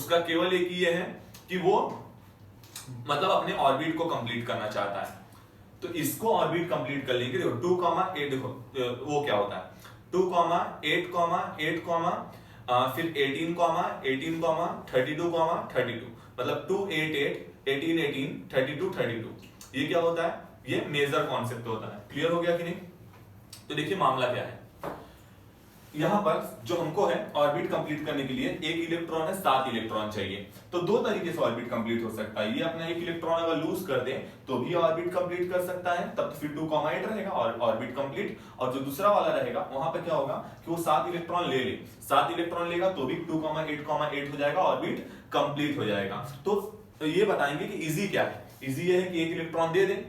उसका केवल एक ये है कि वो मतलब अपने ऑर्बिट को कंप्लीट करना चाहता है। तो इसको ऑर्बिट कंप्लीट कर लेंगे। देखो 2,8 देखो वो क्या होता है 2,8,8, फिर 18, 32, मतलब 2, 8, 8, 18, 18, 32, 32। ये क्या होता है? ये मेजर कॉन्सेप्ट होता है। क्लियर हो गया कि नहीं? तो देखिए मामला क्या है, यहां पर जो हमको है ऑर्बिट कंप्लीट करने के लिए एक इलेक्ट्रॉन है, 7 इलेक्ट्रॉन चाहिए। तो दो तरीके से ऑर्बिट कंप्लीट हो सकता है। ये अपना एक इलेक्ट्रॉन अगर लूज कर दे तो भी ऑर्बिट कंप्लीट कर सकता है, तब तो फिर 2,8 रहेगा और ऑर्बिट कंप्लीट। और जो दूसरा वाला रहेगा वहां पर क्या होगा कि वो 7 इलेक्ट्रॉन ले ले, 7 इलेक्ट्रॉन लेगा तो भी 2,8,8 हो जाएगा, ऑर्बिट कंप्लीट हो जाएगा। तो ये बताएंगे कि इजी क्या है। इजी ये है कि एक इलेक्ट्रॉन दे दे,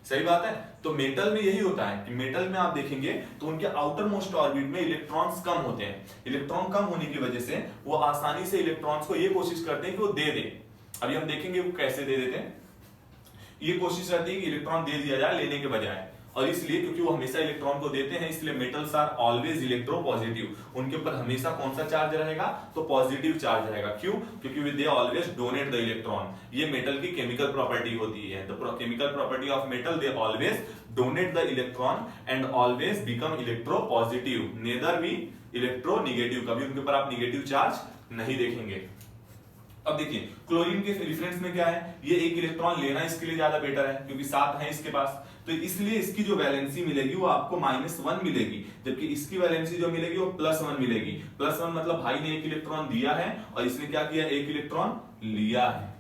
सही बात है। तो मेटल में यही होता है कि मेटल में आप देखेंगे तो उनके आउटर मोस्ट ऑर्बिट में इलेक्ट्रॉन्स कम होते हैं। इलेक्ट्रॉन कम होने की वजह से वो आसानी से इलेक्ट्रॉन्स को ये कोशिश करते हैं कि वो दे दे। अभी हम देखेंगे वो कैसे दे देते हैं। ये कोशिश रहती है कि इलेक्ट्रॉन दे दिया जाए लेने के बजाय, और इसलिए क्योंकि वो हमेशा इलेक्ट्रॉन को देते हैं इसलिए मेटल्स आर ऑलवेज इलेक्ट्रोपॉजिटिव। उनके ऊपर हमेशा कौन सा चार्ज रहेगा? तो पॉजिटिव चार्ज रहेगा। क्यों? क्योंकि they always donate the electron. ये मेटल की केमिकल प्रॉपर्टी होती है। The chemical property of metal, they always donate the electron and always become electropositive, nether B electronegative. कभी उनके ऊपर आप नेगेटिव चार्ज नहीं देखेंगे। अब देखिए क्लोरीन के रेफरेंस में क्या है, ये एक इलेक्ट्रॉन लेना इसके लिए ज्यादा बेटर है क्योंकि 7 है इसके पास, तो इसलिए इसकी जो वैलेंसी मिलेगी वो आपको -1 मिलेगी, जबकि इसकी वैलेंसी जो मिलेगी वो +1 मिलेगी। +1 मतलब भाई ने एक इलेक्ट्रॉन दिया है और इसने क्या किया, एक इलेक्ट्रॉन लिया है।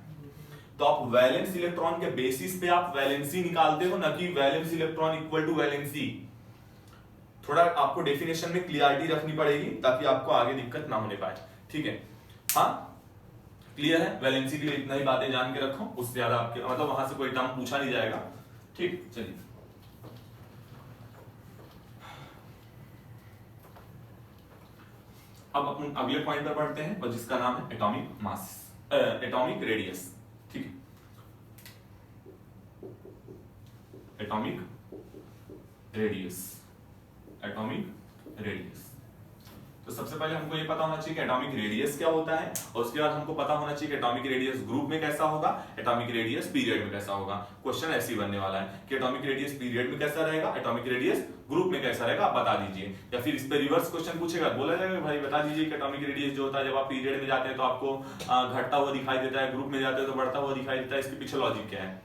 तो आप वैलेंस इलेक्ट्रॉन के बेसिस पे आप वैलेंसी निकालते हो, ना कि valence electron equal to valency. थोड़ा आपको डेफिनेशन में क्लियरिटी रखनी पड़ेगी ताकि आपको आगे दिक्कत ना होने पाए। ठीक है, हाँ क्लियर है। वैलेंसी के लिए इतना ही बातें जान के रखो, उससे ज्यादा आपके मतलब वहां से कोई टर्म पूछा नहीं जाएगा। ठीक, चलिए अब अपन अगले पॉइंट पर बढ़ते हैं और जिसका नाम है एटॉमिक मास, एटॉमिक रेडियस। ठीक है, एटॉमिक रेडियस, एटॉमिक रेडियस। तो सबसे पहले हमको ये पता होना चाहिए कि एटॉमिक रेडियस क्या होता है, और उसके बाद हमको पता होना चाहिए कि एटॉमिक रेडियस ग्रुप में कैसा होगा, एटॉमिक रेडियस पीरियड में कैसा होगा। क्वेश्चन ऐसे ही बनने वाला है कि एटॉमिक रेडियस पीरियड में कैसा रहेगा, एटॉमिक रेडियस ग्रुप में कैसा रहेगा, आप बता दीजिए। या फिर इस पे रिवर्स क्वेश्चन पूछेगा, बोला जाएगा भाई बता दीजिए कि एटॉमिक रेडियस जो होता है जब आप पीरियड में जाते हैं तो आपको घटता हुआ दिखाई देता है, ग्रुप में जाते हैं तो बढ़ता हुआ दिखाई देता है, इसके पीछे लॉजिक क्या है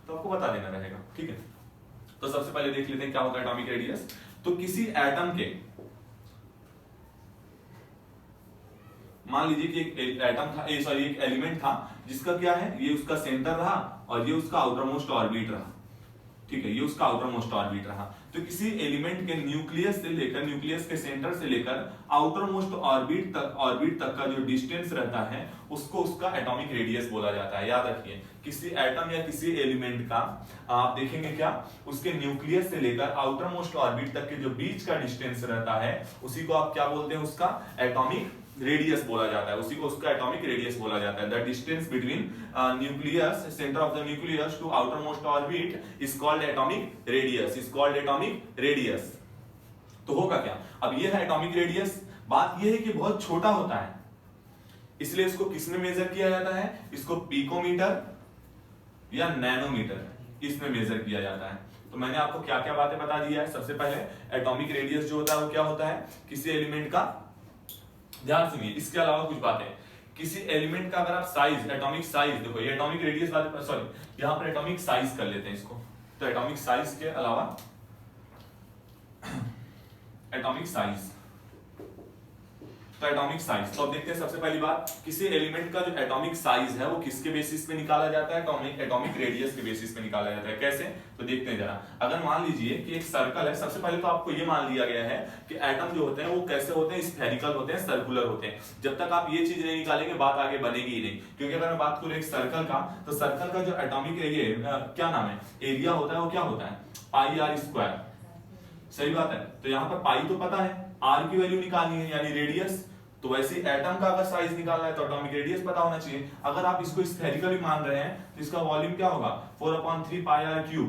तो आपको बता देना रहेगा। ठीक है, तो सबसे पहले देख लेते हैं क्या होता है एटॉमिक रेडियस। तो किसी एटम के, मान लीजिए कि एक एटम था, सॉरी एक एलिमेंट था जिसका क्या है, ये उसका सेंटर रहा और ये उसका आउटर मोस्ट ऑर्बिट रहा। ठीक है, ये उसका आउटर मोस्ट ऑर्बिट रहा। तो किसी एलिमेंट के न्यूक्लियस से लेकर, न्यूक्लियस के सेंटर से लेकर आउटर मोस्ट ऑर्बिट तक का जो डिस्टेंस रहता है उसको उसका एटॉमिक रेडियस बोला जाता है। याद रखिए, किसी एटम या किसी एलिमेंट का आप देखेंगे क्या, उसके न्यूक्लियस से लेकर आउटर मोस्ट ऑर्बिट तक के जो बीच का डिस्टेंस रहता है उसी को आप क्या बोलते हैं, उसका एटॉमिक रेडियस बोला जाता है, उसी को उसका एटॉमिक रेडियस बोला जाता है। The distance between nucleus, centre of the nucleus to outermost orbit is called atomic radius, is called atomic radius. तो होगा क्या, अब ये है एटॉमिक रेडियस। बात ये है कि बहुत छोटा होता है, इसलिए इसको किसमें मेजर किया जाता है, इसको पिकोमीटर या नैनोमीटर इसमें मेजर किया जाता है। तो मैंने आपको क्या क्या बातें बता दिया है। सबसे पहले एटॉमिक रेडियस जो होता है वो क्या होता है, किसी एलिमेंट का, ध्यान सुनिए इसके अलावा कुछ बातें, किसी एलिमेंट का अगर आप साइज, एटॉमिक साइज, देखो ये एटॉमिक रेडियस वाले, सॉरी यहां पर एटॉमिक साइज कर लेते हैं इसको। तो एटॉमिक साइज के अलावा एटॉमिक साइज, तो एटॉमिक साइज, तो अब देखते हैं सबसे पहली बात, किसी एलिमेंट का जो एटॉमिक साइज है वो किसके बेसिस पे निकाला जाता है, एटॉमिक रेडियस के बेसिस पे निकाला जाता है। कैसे, तो देखते हैं जरा। अगर मान लीजिए कि एक सर्कल है, सबसे पहले तो आपको ये मान लिया गया है कि एटम जो होते हैं वो कैसे होते हैं, स्फेरिकल होते हैं, सर्कुलर होते हैं। जब तक आप ये चीज नहीं निकालेंगे बात आगे बनेगी ही नहीं। क्योंकि अगर मैं बात करूं एक सर्कल का, तो सर्कल का जो एटॉमिक क्या नाम है, एरिया होता है, वो क्या होता है, πr²। सही बात है, तो यहाँ पर पाई तो पता है, आर की वैल्यू निकालनी है यानी रेडियस। तो वैसे एटम का अगर साइज निकालना है तो एटॉमिक रेडियस पता होना चाहिए। अगर आप इसको स्फेरिकली मान रहे हैं तो इसका वॉल्यूम क्या होगा, 4/3 πr³।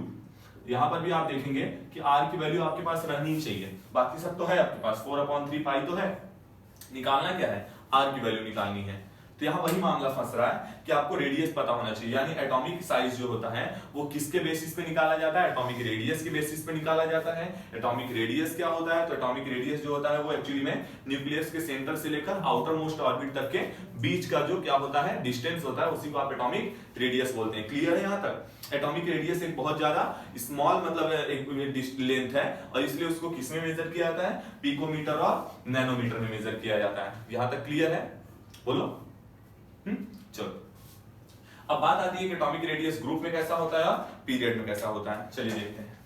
यहाँ पर भी आप देखेंगे कि r की वैल्यू आपके पास रहनी ही चाहिए, बाकी सब तो है आपके पास, 4/3 पाई तो है, निकालना क्या है, r की वैल्यू निकालनी है। तो यहाँ वही मामला फंस रहा है कि आपको रेडियस पता होना चाहिए, यानी एटॉमिक साइज जो होता है वो किसके बेसिस पे निकाला जाता है, एटॉमिक रेडियस के बेसिस पे निकाला जाता है। एटॉमिक रेडियस क्या होता है, तो एटॉमिक रेडियस जो होता है वो एक्चुअली में न्यूक्लियस के सेंटर से लेकर आउटर मोस्ट ऑर्बिट तक के बीच का जो क्या होता है डिस्टेंस होता है, उसी को आप एटॉमिक रेडियस बोलते हैं। क्लियर है यहाँ तक? एटॉमिक रेडियस एक बहुत ज्यादा स्मॉल मतलब एक लेंथ है और इसलिए उसको किस में मेजर किया जाता है, पिकोमीटर और नैनोमीटर में मेजर किया जाता है। यहां तक क्लियर है? बोलो। चलो अब बात आती है कि एटॉमिक रेडियस ग्रुप में कैसा होता है और पीरियड में कैसा होता है। चलिए देखते हैं।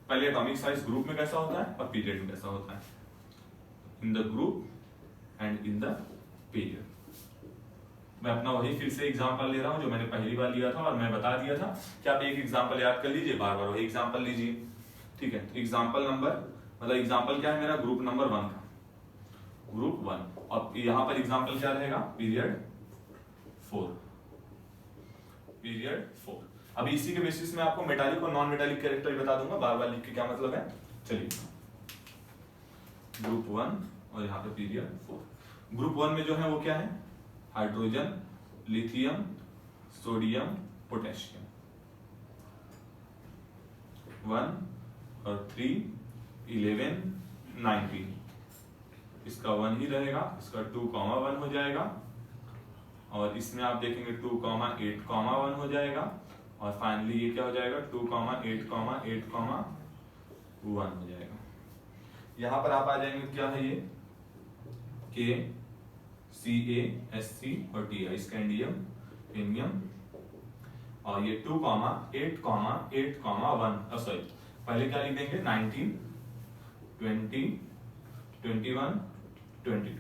पहले एटॉमिक साइज ग्रुप में कैसा होता है और पीरियड में कैसा होता है। In the group and in the period. मैं अपना वही फिर से एग्जांपल ले रहा हूं जो मैंने पहली बार लिया था और मैं बता दिया था कि आप एक एग्जांपल याद कर लीजिए, बार बार वही एग्जांपल लीजिए, ठीक है। तो एग्जांपल नंबर मतलब एग्जांपल क्या है मेरा, ग्रुप नंबर 1 का, ग्रुप 1। अब यहां पर एग्जांपल क्या रहेगा, पीरियड 4, पीरियड 4। अभी इसी के बेसिस में आपको मेटालिक और नॉन मेटालिक कैरेक्टर बता दूंगा, बार बार लिख के क्या मतलब है। चलिए ग्रुप 1 और यहाँ पे पीरियड 4। ग्रुप 1 में जो है वो क्या है, हाइड्रोजन, लिथियम, सोडियम, पोटेशियम। 1 और 3, 11, 19। इसका 1 ही रहेगा, इसका 2,1 हो जाएगा और इसमें आप देखेंगे 2,8,1 हो जाएगा और फाइनली ये क्या हो जाएगा 2,8,8,1 हो जाएगा। यहां पर आप आ जाएंगे क्या है ये के CaSC और Ti स्कैंडियम, इंडियम और ये 2,8,8,1 सॉरी पहले क्या लिख देंगे 19, 20, 21, 22।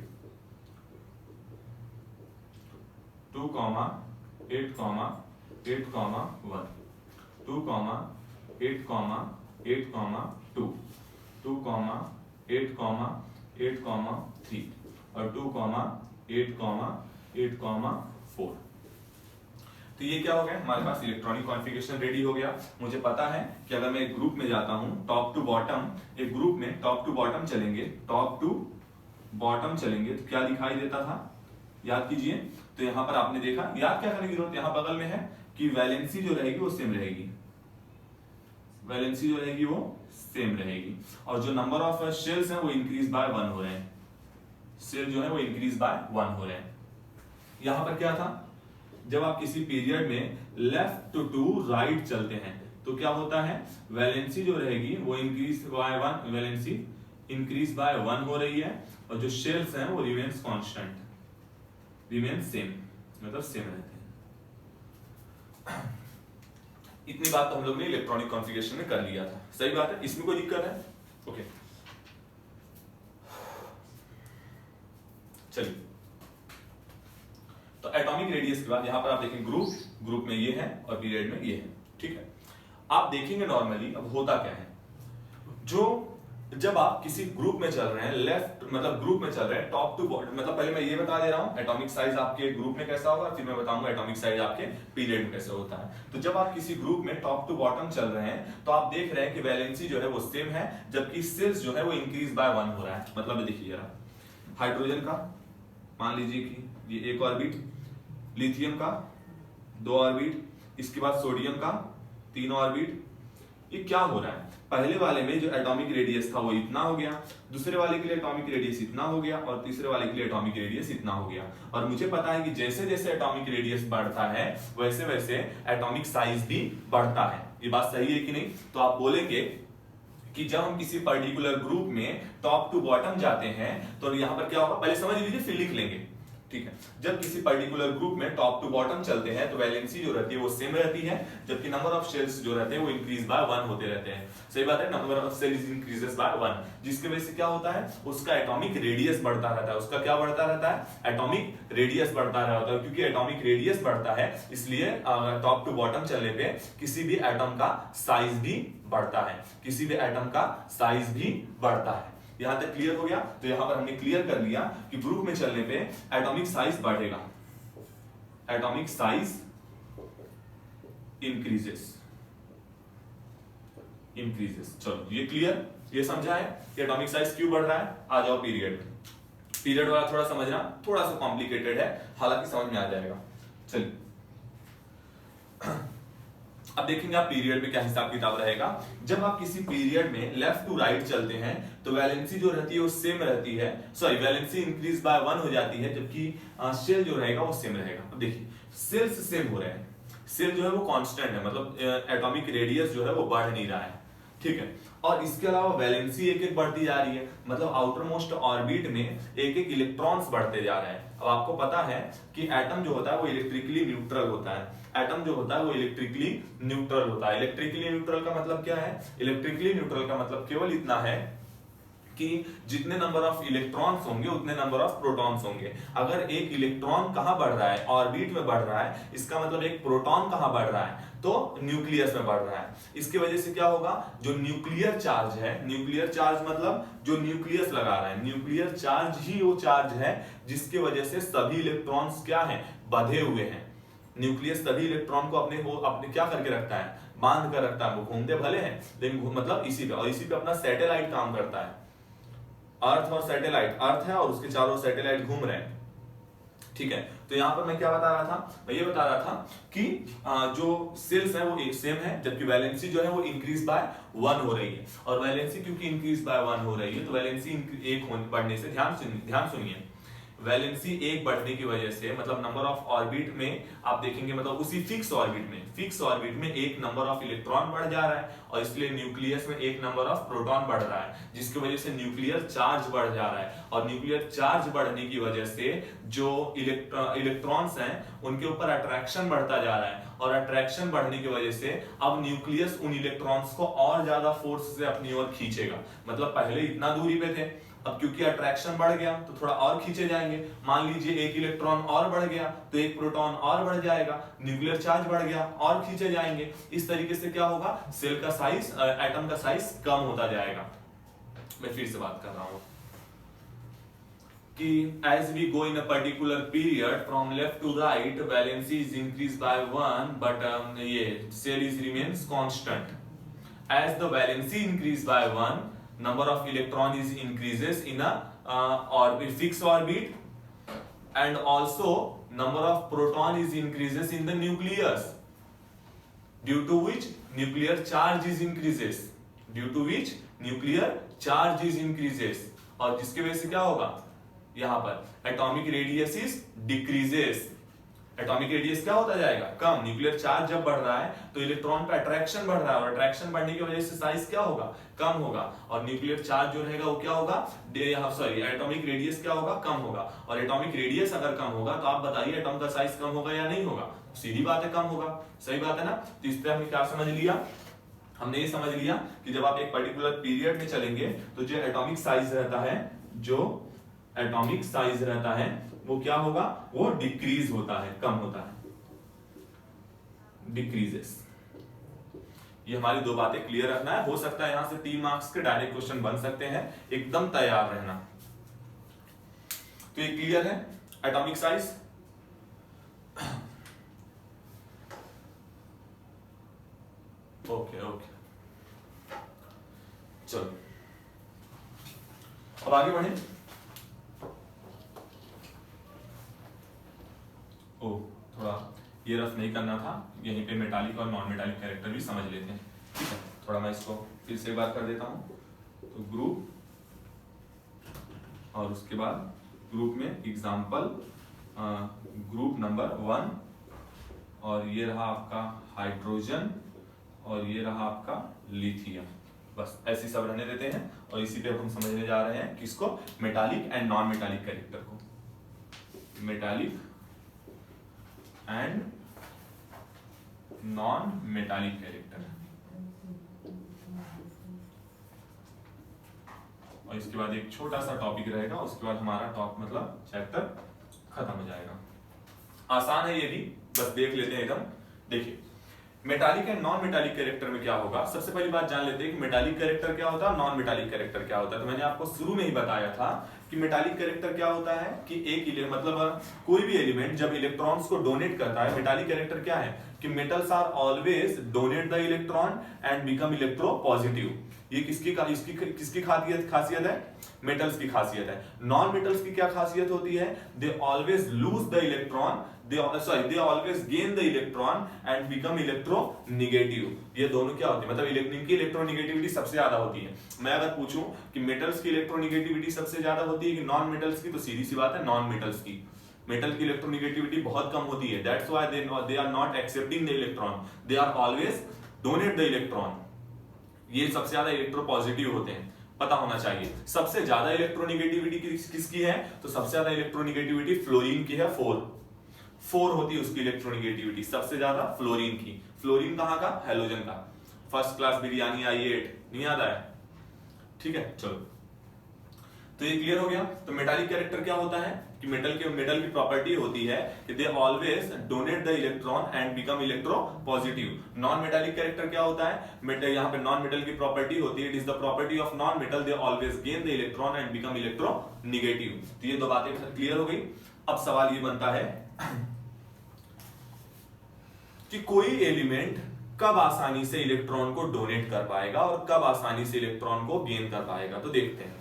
2,8,8,1 2,8,8,2 2,8,8,3 और 2,8,8,4। तो ये क्या हो गया हमारे पास, इलेक्ट्रॉनिक कॉन्फ़िगरेशन रेडी हो गया। मुझे पता है कि अगर मैं एक ग्रुप में जाता हूं टॉप टू बॉटम, एक ग्रुप में टॉप टू बॉटम चलेंगे, टॉप टू बॉटम चलेंगे तो क्या दिखाई देता था, याद कीजिए। तो यहां पर आपने देखा, याद क्या करने की जरूरत, यहां बगल में है कि वैलेंसी जो रहेगी वो सेम रहेगी, वैलेंसी जो रहेगी वो सेम रहेगी और जो नंबर ऑफ शेल्स हैं वो इंक्रीज बाय 1 हो रहे हैं, सेल जो है वो इंक्रीज बाय 1 हो रहे हैं। यहां पर क्या था, जब आप किसी पीरियड में लेफ्ट टू राइट चलते हैं तो क्या होता है, वैलेंसी जो रहेगी वो increase by 1, valency increase by 1 हो रही है और जो शेल्स हैं वो रिमेन्स कांस्टेंट, रिमेन सेम, मतलब सेम रहते हैं। इतनी बात तो हम लोग ने इलेक्ट्रॉनिक कॉन्फ़िगरेशन में कर लिया था, सही बात है, इसमें कोई दिक्कत है? ओके चलिए, तो एटॉमिक रेडियस के बाद यहां पर आप देखेंगे ग्रुप में ये है और पीरियड में ये है, ठीक है। आप देखेंगे नॉर्मली अब होता क्या है, जो जब आप किसी ग्रुप में चल रहे हैं, लेफ्ट मतलब ग्रुप में चल रहे हैं टॉप टू बॉटम, मतलब पहले मैं ये बता दे रहा हूं एटॉमिक साइज आपके ग्रुप में कैसा होगा, फिर मैं बताऊंगा एटॉमिक साइज आपके पीरियड में कैसे होता है। तो जब आप किसी ग्रुप में टॉप टू बॉटम चल रहे हैं तो आप देख रहे हैं कि वैलेंसी जो है वो सेम है, जबकि सेल्स जो है वो इंक्रीज बाय 1 हो रहा है। मतलब देखिए जरा, हाइड्रोजन का मान लीजिए कि ये 1 ऑर्बिट, लिथियम का 2 ऑर्बिट, इसके बाद सोडियम का 3 ऑर्बिट। ये क्या हो रहा है, पहले वाले में जो एटॉमिक रेडियस था वो इतना हो गया, दूसरे वाले के लिए एटॉमिक रेडियस इतना हो गया और तीसरे वाले के लिए एटॉमिक रेडियस इतना हो गया। और मुझे पता है कि जैसे जैसे एटॉमिक रेडियस बढ़ता है वैसे वैसे एटॉमिक साइज भी बढ़ता है। ये बात सही है कि नहीं? तो आप बोलेंगे कि जब हम किसी पर्टिकुलर ग्रुप में टॉप टू बॉटम जाते हैं तो यहां पर क्या होगा, पहले समझ लीजिए फिर लिख लेंगे, ठीक है। जब किसी पर्टिकुलर ग्रुप में टॉप टू बॉटम चलते हैं तो वैलेंसी जो रहती है वो सेम रहती है, जबकि नंबर ऑफ शेल्स जो रहते हैं वो इंक्रीज बाय 1 होते रहते हैं। सही बात है, number of shells increases by 1, जिसके वजह से क्या होता है, उसका एटॉमिक रेडियस बढ़ता रहता है। उसका क्या बढ़ता रहता है, एटॉमिक रेडियस बढ़ता रहता है। क्योंकि एटॉमिक रेडियस बढ़ता है इसलिए टॉप टू बॉटम चलने पे किसी भी एटम का साइज भी बढ़ता है, किसी भी एटम का साइज भी बढ़ता है। यहां तक क्लियर हो गया? तो यहां पर हमने क्लियर कर लिया कि ग्रुप में चलने पे एटॉमिक साइज बढ़ेगा, एटॉमिक साइज इंक्रीजेस। चलो ये क्लियर, ये समझा है कि एटॉमिक साइज क्यों बढ़ रहा है। आ जाओ पीरियड में। पीरियड वाला थोड़ा समझना, थोड़ा सा कॉम्प्लिकेटेड है, हालांकि समझ में आ जाएगा। चलिए अब देखेंगे आप पीरियड में क्या हिसाब किताब रहेगा। जब आप किसी पीरियड में लेफ्ट टू राइट चलते हैं तो वैलेंसी जो रहती है वो सेम रहती है, सॉरी वैलेंसी इंक्रीज बाय 1 हो जाती है, जबकि शेल जो रहेगा वो सेम रहेगा। अब देखिए सेल्स सेम हो रहे हैं, सेल जो है वो कांस्टेंट है, मतलब एटॉमिक रेडियस जो है वो बढ़ नहीं रहा है, ठीक है। और इसके अलावा वैलेंसी एक एक बढ़ती जा रही है, मतलब आउटर मोस्ट ऑर्बिट में एक एक इलेक्ट्रॉन्स बढ़ते जा रहे हैं। अब आपको पता है कि एटम जो होता है वो इलेक्ट्रिकली न्यूट्रल होता है, एटम जो होता है वो इलेक्ट्रिकली न्यूट्रल होता है। इलेक्ट्रिकली न्यूट्रल का मतलब क्या है? इलेक्ट्रिकली न्यूट्रल का मतलब केवल इतना है कि जितने नंबर ऑफ इलेक्ट्रॉन्स होंगे उतने नंबर ऑफ प्रोटॉन्स होंगे। अगर एक इलेक्ट्रॉन कहां बढ़ रहा है? ऑर्बिट में बढ़ रहा है, इसका मतलब एक प्रोटॉन कहां बढ़ रहा है? तो न्यूक्लियस में बढ़ रहा है। इसकी वजह से क्या होगा? जो न्यूक्लियर चार्ज है, न्यूक्लियर चार्ज मतलब जो न्यूक्लियस लगा रहा है, न्यूक्लियर चार्ज ही वो चार्ज है जिसकी वजह से सभी इलेक्ट्रॉन्स क्या हैं? बंधे हुए हैं। न्यूक्लियस सभी इलेक्ट्रॉन को अपने क्या करके रखता है? बांध कर रखता है। वो घूमते भले हैं लेकिन मतलब इसी पे, और इसी पे अपना सैटेलाइट काम करता है। अर्थ और सैटेलाइट, अर्थ है और उसके चारों सैटेलाइट घूम रहे हैं, ठीक है। तो यहां पर मैं क्या बता रहा था? मैं ये बता रहा था कि जो सेल्स है वो सेम है, जबकि वैलेंसी जो है वो इंक्रीज बाय 1 हो रही है। और वैलेंसी क्योंकि इंक्रीज बाय 1 हो रही है तो वैलेंसी 1 बढ़ने से, ध्यान सुनिए, वैलेंसी 1 बढ़ने की वजह से मतलब नंबर ऑफ ऑर्बिट में आप देखेंगे, मतलब उसी फिक्स ऑर्बिट में एक नंबर ऑफ इलेक्ट्रॉन बढ़ जा रहा है और इसलिए न्यूक्लियस में एक नंबर ऑफ प्रोटॉन बढ़ रहा है, जिसकी वजह से न्यूक्लियर चार्ज बढ़ जा रहा है। और न्यूक्लियर चार्ज बढ़ने की वजह से जो इलेक्ट्रॉन्स हैं उनके ऊपर अट्रैक्शन बढ़ता जा रहा है, और अट्रैक्शन बढ़ने की वजह से अब न्यूक्लियस उन इलेक्ट्रॉन्स को और ज्यादा फोर्स से अपनी ओर खींचेगा। मतलब पहले इतना दूरी पे थे, अब क्योंकि अट्रैक्शन बढ़ गया तो थोड़ा और खींचे जाएंगे। मान लीजिए एक इलेक्ट्रॉन और बढ़ गया तो एक प्रोटॉन और बढ़ जाएगा, न्यूक्लियर चार्ज बढ़ गया और खींचे जाएंगे। इस तरीके से क्या होगा? सेल का साइज, एटम का साइज कम होता जाएगा। मैं फिर से बात कर रहा हूं कि as we go in a particular period from left to right, valency is increased by 1 but ये cell is remains constant. As the valency increase by 1, number of electron is increases in a fixed orbit, and also number of proton is increases in the nucleus, due to which nuclear charge is increases, और जिसकी वजह से क्या होगा? यहां पर atomic radius is decreases. Atomic radius क्या होता जाएगा? कम। न्यूक्लियर चार्ज जब बढ़ रहा है तो इलेक्ट्रॉन पे अट्रैक्शन बढ़ रहा है, और अट्रैक्शन बढ़ने की वजह से साइज क्या होगा? कम होगा। और न्यूक्लियर चार्ज जो रहेगा वो क्या होगा? एटॉमिक रेडियस क्या होगा? कम होगा। और एटॉमिक रेडियस अगर कम होगा तो आप बताइए एटम का साइज कम होगा या नहीं होगा? सीधी बात है, कम होगा। सही बात है ना? तो इस पे हमने क्या समझ लिया? हमने ये समझ लिया कि जब आप एक पर्टिकुलर पीरियड में चलेंगे तो जो एटॉमिक साइज रहता है वो क्या होगा? वो डिक्रीज होता है, कम होता है, डिक्रीजेस। ये हमारी दो बातें क्लियर रखना है। हो सकता है यहां से 3 मार्क्स के डायरेक्ट क्वेश्चन बन सकते हैं, एकदम तैयार रहना। तो ये क्लियर है एटॉमिक साइज। ओके चलो अब आगे बढ़े। थोड़ा ये रफ नहीं करना था, यहीं पे मेटालिक और नॉन मेटालिक कैरेक्टर भी समझ लेते हैं, ठीक है। थोड़ा मैं इसको फिर से एक बार कर देता हूं। तो ग्रुप, और उसके बाद ग्रुप में एग्जाम्पल, ग्रुप नंबर 1, और ये रहा आपका हाइड्रोजन, और ये रहा आपका लिथियम। बस ऐसे सब रहने देते हैं, और इसी पे हम समझने जा रहे हैं किसको? Metallic and non metallic character को। Metallic and non metallic character, और इसके बाद एक छोटा सा टॉपिक रहेगा, उसके बाद हमारा मतलब चैप्टर खत्म हो जाएगा। आसान है ये भी, बस देख लेते हैं एकदम। देखिए metallic and non metallic character में क्या होगा, सबसे पहली बात जान लेते हैं कि मेटालिक कैरेक्टर क्या होता है, नॉन मेटालिक कैरेक्टर क्या होता है। तो मैंने आपको शुरू में ही बताया था कि मेटालिक कैरेक्टर क्या होता है कि मतलब कोई भी एलिमेंट जब इलेक्ट्रॉन्स को डोनेट करता है, मेटालिक कैरेक्टर क्या है कि metals are always donate the electron and become electropositive. ये किसकी खासियत है, मेटल्स की खासियत है। नॉन मेटल्स की क्या खासियत होती है, they always lose the electron, they always gain the electron and become electronegative। ये दोनों क्या होती है, मतलब इनकी इलेक्ट्रोनेगेटिविटी सबसे ज्यादा होती है। मैं अगर पूछूं कि मेटल्स की इलेक्ट्रोनेगेटिविटी सबसे ज्यादा होती है कि नॉन मेटल्स की, तो सीधी सी बात है नॉन मेटल्स की। मेटल की इलेक्ट्रोनेगेटिविटी बहुत कम होती है, that's why they are not accepting the electron, they are always donate the electron। ये सबसे ज्यादा इलेक्ट्रो पॉजिटिव होते हैं, पता होना चाहिए। सबसे ज्यादा इलेक्ट्रोनेगेटिविटी किसकी है, तो सबसे ज्यादा इलेक्ट्रोनेगेटिविटी फ्लोरीन की है, 4 होती है उसकी इलेक्ट्रोनेगेटिविटी सबसे ज्यादा फ्लोरीन की। फ्लोरीन कहाँ का, हैलोजन का। फर्स्ट क्लास बिरयानी आई 8 नहीं आता है, ठीक है। चलो तो ये क्लियर हो गया। तो मेटालिक कैरेक्टर क्या होता है कि मेटल की प्रॉपर्टी होती है कि they always donate the electron and become electro positive. Non metallic character क्या होता है, यहाँ पे नॉन मेटल की प्रॉपर्टी होती है, it is the property of non metal, they always gain the electron and become electro negative. तो ये दो बातें क्लियर हो गई। अब सवाल ये बनता है कि कोई एलिमेंट कब आसानी से इलेक्ट्रॉन को डोनेट कर पाएगा और कब आसानी से इलेक्ट्रॉन को गेन कर पाएगा। तो देखते हैं,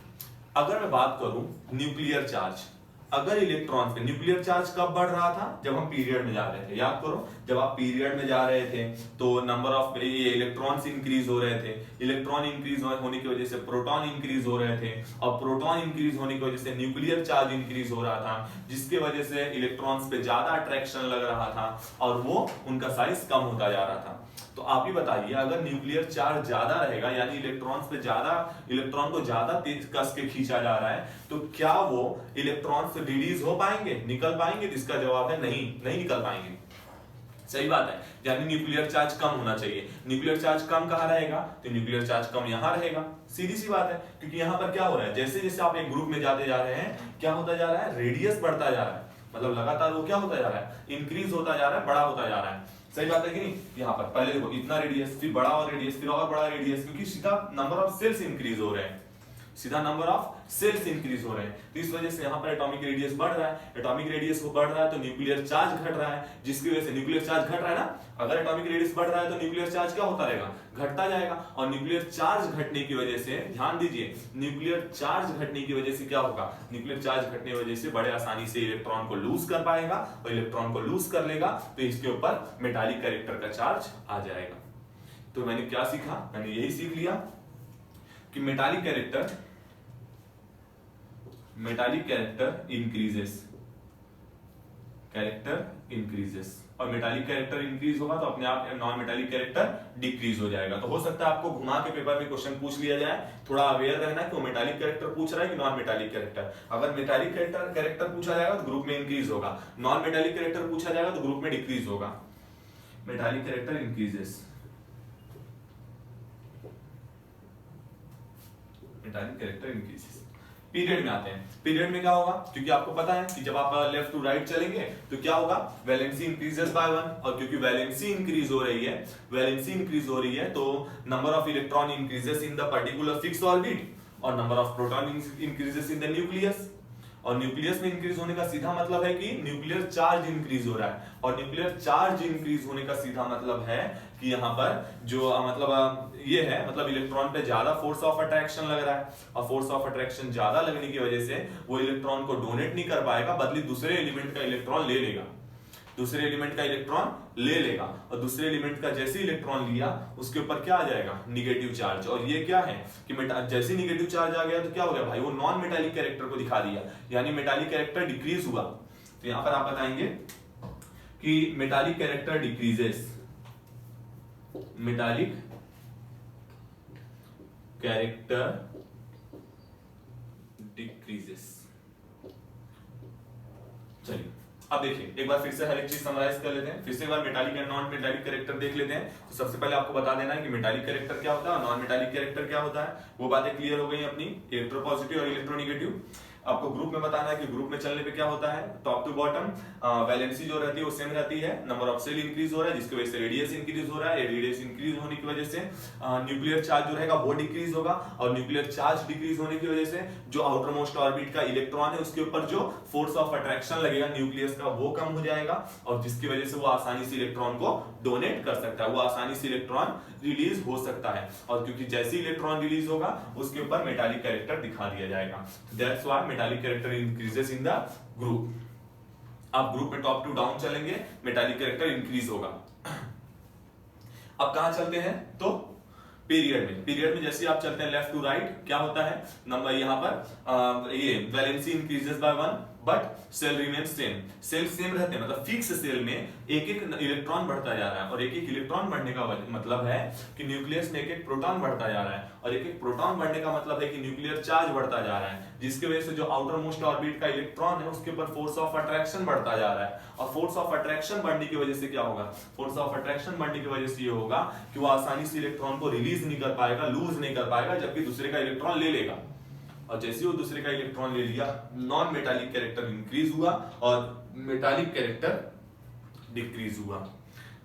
अगर मैं बात करूं न्यूक्लियर चार्ज, अगर इलेक्ट्रॉन पे न्यूक्लियर चार्ज कब बढ़ रहा था, जब हम पीरियड में जा रहे थे। याद करो, जब आप पीरियड में जा रहे थे तो नंबर ऑफ इलेक्ट्रॉन्स इंक्रीज हो रहे थे, इलेक्ट्रॉन इंक्रीज होने की वजह से प्रोटॉन इंक्रीज हो रहे थे, और प्रोटॉन इंक्रीज होने की वजह से न्यूक्लियर चार्ज इंक्रीज हो रहा था, जिसकी वजह से इलेक्ट्रॉन्स पे ज्यादा अट्रैक्शन लग रहा था और वो उनका साइज कम होता जा रहा था। तो आप ही बताइए, अगर न्यूक्लियर चार्ज ज्यादा रहेगा, यानी इलेक्ट्रॉन्स पे ज्यादा, इलेक्ट्रॉन को ज्यादा तेज कस के खींचा जा रहा है, तो क्या वो इलेक्ट्रॉन्स रिलीज हो पाएंगे, निकल पाएंगे? तो इसका जवाब है नहीं निकल पाएंगे। सही बात है, यानी न्यूक्लियर चार्ज कम होना चाहिए। न्यूक्लियर चार्ज कम कहां रहेगा, तो न्यूक्लियर चार्ज कम यहां रहेगा। सीधी सी बात है, क्योंकि यहां पर क्या हो रहा है, जैसे जैसे आप एक ग्रुप में जाते जा रहे हैं, क्या होता जा रहा है, रेडियस बढ़ता जा रहा है, मतलब लगातार वो क्या होता जा रहा है, इंक्रीज होता जा रहा है, बड़ा होता जा रहा है। सही बात है कि नहीं? यहाँ पर पहले देखो इतना रेडियस, फिर बड़ा और रेडियस, फिर और बड़ा रेडियस, क्योंकि सीधा नंबर ऑफ सेल्स इंक्रीज हो रहे हैं, सीधा नंबर ऑफ सेल्स इंक्रीज हो रहे हैं। तो इस वजह से यहाँ पर एटॉमिक रेडियस बढ़ रहा है। एटॉमिक रेडियस को बढ़ रहा है तो न्यूक्लियर चार्ज घट रहा है, जिसकी वजह से न्यूक्लियर चार्ज घट रहा है ना। अगर एटॉमिक रेडियस बढ़ रहा है तो न्यूक्लियर चार्ज क्या होता रहेगा, घटता जाएगा। और न्यूक्लियर चार्ज घटने की वजह से, ध्यान दीजिए, न्यूक्लियर चार्ज घटने की वजह से क्या होगा, न्यूक्लियर चार्ज घटने की वजह से बड़े आसानी से इलेक्ट्रॉन को लूज कर पाएगा, और इलेक्ट्रॉन को लूज कर लेगा तो इसके ऊपर मेटालिक कैरेक्टर का चार्ज आ जाएगा। तो मैंने क्या सीखा, मैंने यही सीख लिया कि मेटालिक कैरेक्टर इंक्रीजेस, और मेटालिक कैरेक्टर इंक्रीज होगा तो अपने आप नॉन मेटालिक कैरेक्टर डिक्रीज हो जाएगा। तो हो सकता है आपको घुमा के पेपर में क्वेश्चन पूछ लिया जाए, थोड़ा अवेयर रहना कि वो मेटालिक कैरेक्टर पूछ रहा है कि नॉन मेटालिक कैरेक्टर। अगर मेटालिक कैरेक्टर पूछा जाएगा तो ग्रुप में इंक्रीज होगा, नॉन मेटालिक कैरेक्टर पूछा जाएगा तो ग्रुप में डिक्रीज होगा। Metallic character increases, metallic character increases. Period में आते हैं, पीरियड में क्या होगा, क्योंकि आपको पता है कि जब आप लेफ्ट टू राइट चलेंगे तो क्या होगा, वैलेंसी इंक्रीजेस बाय 1, और क्योंकि वैलेंसी इंक्रीज हो रही है तो number of electron increases in the particular fixed orbit, और number of proton increases in the nucleus. और न्यूक्लियस में इंक्रीज होने का सीधा मतलब है कि न्यूक्लियर चार्ज इंक्रीज हो रहा है, और न्यूक्लियर चार्ज इंक्रीज होने का सीधा मतलब है कि यहाँ पर जो मतलब ये है, मतलब इलेक्ट्रॉन पे ज्यादा फोर्स ऑफ अट्रैक्शन लग रहा है, और फोर्स ऑफ अट्रैक्शन ज्यादा लगने की वजह से वो इलेक्ट्रॉन को डोनेट नहीं कर पाएगा, बदले दूसरे एलिमेंट का इलेक्ट्रॉन ले लेगा, और दूसरे एलिमेंट का जैसे इलेक्ट्रॉन लिया उसके ऊपर क्या आ जाएगा, निगेटिव चार्ज। और ये क्या है कि जैसे निगेटिव चार्ज आ गया तो क्या हो गया भाई, वो नॉन मेटालिक कैरेक्टर को दिखा दिया, यानी मेटालिक कैरेक्टर डिक्रीज हुआ। तो यहां पर आप बताएंगे कि metallic character decreases, metallic character decreases. चलिए अब देखिए, एक बार फिर से हर एक चीज समराइज कर लेते हैं, फिर से एक बार metallic and non metallic character देख लेते हैं। तो सबसे पहले आपको बता देना है कि मेटालिक कैरेक्टर क्या होता है और नॉन मेटालिक कैरेक्टर क्या होता है, वो बातें क्लियर हो गई अपनी, इलेक्ट्रोपॉजिटिव और इलेक्ट्रोनेगेटिव। आपको ग्रुप में बताना है कि ग्रुप में चलने पे क्या होता है। टॉप टू बॉटम वैलेंसी जो रहती है वो सेम रहती है, नंबर ऑफ सेल इंक्रीज हो रहा है जिसकी वजह से रेडियस इंक्रीज हो रहा है, रेडियस इंक्रीज होने की वजह से न्यूक्लियर चार्ज जो रहेगा वो डिक्रीज होगा, और न्यूक्लियर चार्ज डिक्रीज होने की वजह से जो आउटर मोस्ट ऑर्बिट का इलेक्ट्रॉन है उसके ऊपर जो फोर्स ऑफ अट्रैक्शन लगेगा न्यूक्लियस का वो कम हो जाएगा, और जिसकी वजह से वो आसानी से इलेक्ट्रॉन को डोनेट कर सकता है, वो आसानी से इलेक्ट्रॉन रिलीज हो सकता है, और क्योंकि जैसे ही इलेक्ट्रॉन रिलीज होगा उसके ऊपर मेटालिक कैरेक्टर दिखा दिया जाएगा। That's why metallic character increases in the group. आप ग्रुप में टॉप टू डाउन चलेंगे, मेटालिक कैरेक्टर इंक्रीज होगा। अब कहां चलते हैं तो पीरियड में। पीरियड में जैसे आप चलते हैं लेफ्ट टू राइट क्या होता है, नंबर यहां पर ये valency increases by 1 but shell remain same. Shell same रहते हैं, मतलब फिक्स सेल में एक एक इलेक्ट्रॉन बढ़ता जा रहा है, और एक एक इलेक्ट्रॉन बढ़ने का मतलब है कि न्यूक्लियस में एक एक प्रोटॉन बढ़ता जा रहा है, और एक एक प्रोटॉन बढ़ने का मतलब है कि न्यूक्लियर चार्ज बढ़ता जा रहा है, जिसकी वजह से जो आउटर मोस्ट ऑर्बिट का इलेक्ट्रॉन है उसके ऊपर फोर्स ऑफ अट्रैक्शन बढ़ता जा रहा है, और फोर्स ऑफ अट्रैक्शन बढ़ने की वजह से क्या होगा, फोर्स ऑफ अट्रैक्शन बढ़ने की वजह से ये होगा कि वो आसानी से इलेक्ट्रॉन को रिलीज नहीं कर पाएगा, लूज नहीं कर पाएगा, जबकि दूसरे का इलेक्ट्रॉन ले लेगा, और जैसे वो दूसरे का इलेक्ट्रॉन ले लिया नॉन मेटालिक कैरेक्टर इंक्रीज हुआ और मेटालिक कैरेक्टर डिक्रीज हुआ।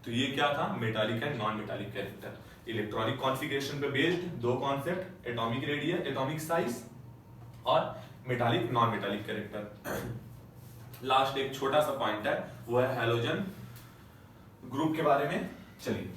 तो ये क्या था, metallic and non metallic character. Electronic configuration पे बेस्ड दो concept, atomic radius, atomic size, और metallic non metallic character. Last एक छोटा सा पॉइंट है वो है हैलोजन ग्रुप के बारे में। चलिए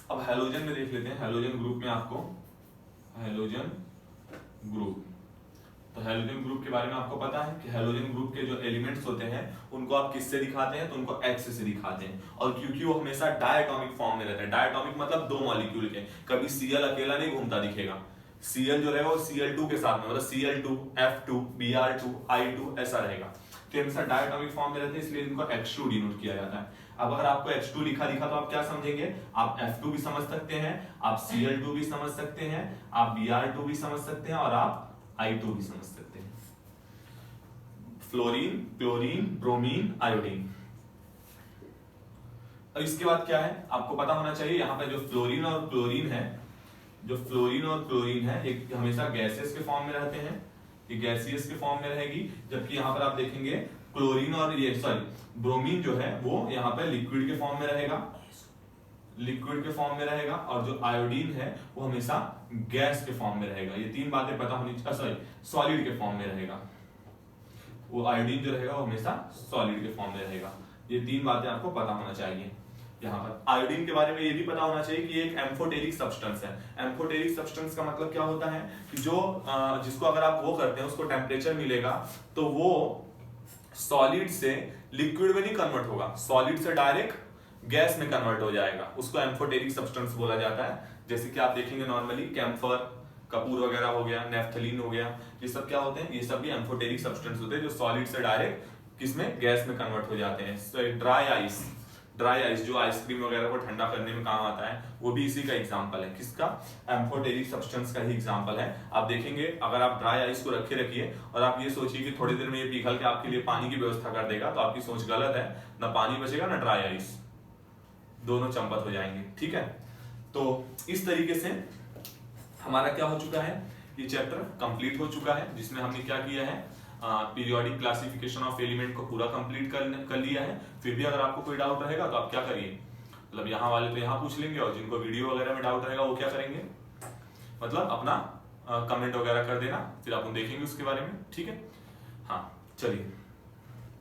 अब हैलोजन में देख लेते हैं। हैलोजन ग्रुप में आपको हैलोजन ग्रुप, तो हैलोजन ग्रुप के बारे में आपको पता है कि हैलोजन ग्रुप के जो एलिमेंट्स होते हैं उनको आप किससे दिखाते हैं, तो उनको एक्स से दिखाते हैं, और क्योंकि वो हमेशा डायटॉमिक फॉर्म में रहते हैं। डायटॉमिक मतलब दो मॉलिक्यूल के, कभी Cl अकेला नहीं घूमता दिखेगा। Cl जो रहेगा वो Cl2 के साथ में, मतलब Cl2, F2, Br2, I2 ऐसा रहेगा, तो हमेशा डायटॉमिक फॉर्म में रहते हैं, इसलिए इनको H2 डिनोट किया जाता है। अब अगर आपको H2 लिखा दिखा तो आप क्या समझेंगे, आप F2 भी समझ सकते हैं, आप Cl2 भी समझ सकते हैं, आप Br2 भी समझ सकते हैं, और आप I2 भी समझ सकते हैं। Fluorine, chlorine, bromine, iodine. अब इसके बाद क्या है आपको पता होना चाहिए, यहाँ पे जो फ्लोरीन और क्लोरीन है, जो फ्लोरीन और क्लोरीन है ये हमेशा गैसेस के फॉर्म में रहते हैं, ये गैसियस के फॉर्म में रहेगी, जबकि यहाँ पर आप देखेंगे क्लोरीन और ये सॉरी ब्रोमीन जो है वो यहाँ पे लिक्विड के फॉर्म में रहेगा, लिक्विड के फॉर्म में रहेगा, और जो आयोडीन है वो हमेशा गैस के फॉर्म में रहेगा। ये तीन बातें पता होनी चाहिए, सॉरी सॉलिड के फॉर्म में रहेगा, वो आयोडीन जो रहेगा वो हमेशा सॉलिड के फॉर्म में रहेगा। ये तीन बातें आपको पता होना चाहिए। यहाँ पर आयोडीन के बारे में ये भी पता होना चाहिए कि एक एम्फोटेरिक सब्सटेंस है। एम्फोटेरिक सब्सटेंस का मतलब क्या होता है कि जो जिसको अगर आप वो करते हैं उसको टेम्परेचर मिलेगा तो वो सॉलिड से लिक्विड में नहीं कन्वर्ट होगा, सॉलिड से डायरेक्ट गैस में कन्वर्ट हो जाएगा, उसको एम्फोटेरिक सब्सटेंस बोला जाता है। जैसे कि आप देखेंगे नॉर्मली कैम्फर, कपूर वगैरह हो गया, नेफ्थलीन हो गया, ये सब क्या होते हैं, ये सब भी एम्फोटेरिक सब्सटेंस होते हैं जो सॉलिड से डायरेक्ट किसमें, गैस में कन्वर्ट हो जाते हैं। ड्राई आइस जो आइसक्रीम वगैरह को ठंडा करने में काम आता है वो भी इसी का एग्जांपल है, किसका, एम्फोटेरिक सब्सटेंस का ही एग्जांपल है। आप देखेंगे अगर आप ड्राई आइस को रखिए और आप ये सोचिए कि थोड़ी देर में ये पिघल के आपके लिए पानी की व्यवस्था कर देगा, तो आपकी सोच गलत है, ना पानी बचेगा ना ड्राई आइस, दोनों चंपत हो जाएंगे। ठीक है, तो इस तरीके से हमारा क्या हो चुका है, ये चैप्टर कंप्लीट हो चुका है, जिसमें हमने क्या किया है, पीरियोडिक क्लासिफिकेशन ऑफ एलिमेंट को पूरा कंप्लीट कर लिया है। फिर भी अगर आपको कोई डाउट रहेगा तो आप क्या करिए, मतलब यहाँ वाले तो यहाँ पूछ लेंगे, और जिनको वीडियो वगैरह में डाउट रहेगा वो क्या करेंगे, मतलब अपना कमेंट वगैरह कर देना, फिर अपन देखेंगे उसके बारे में। ठीक है, हाँ चलिए।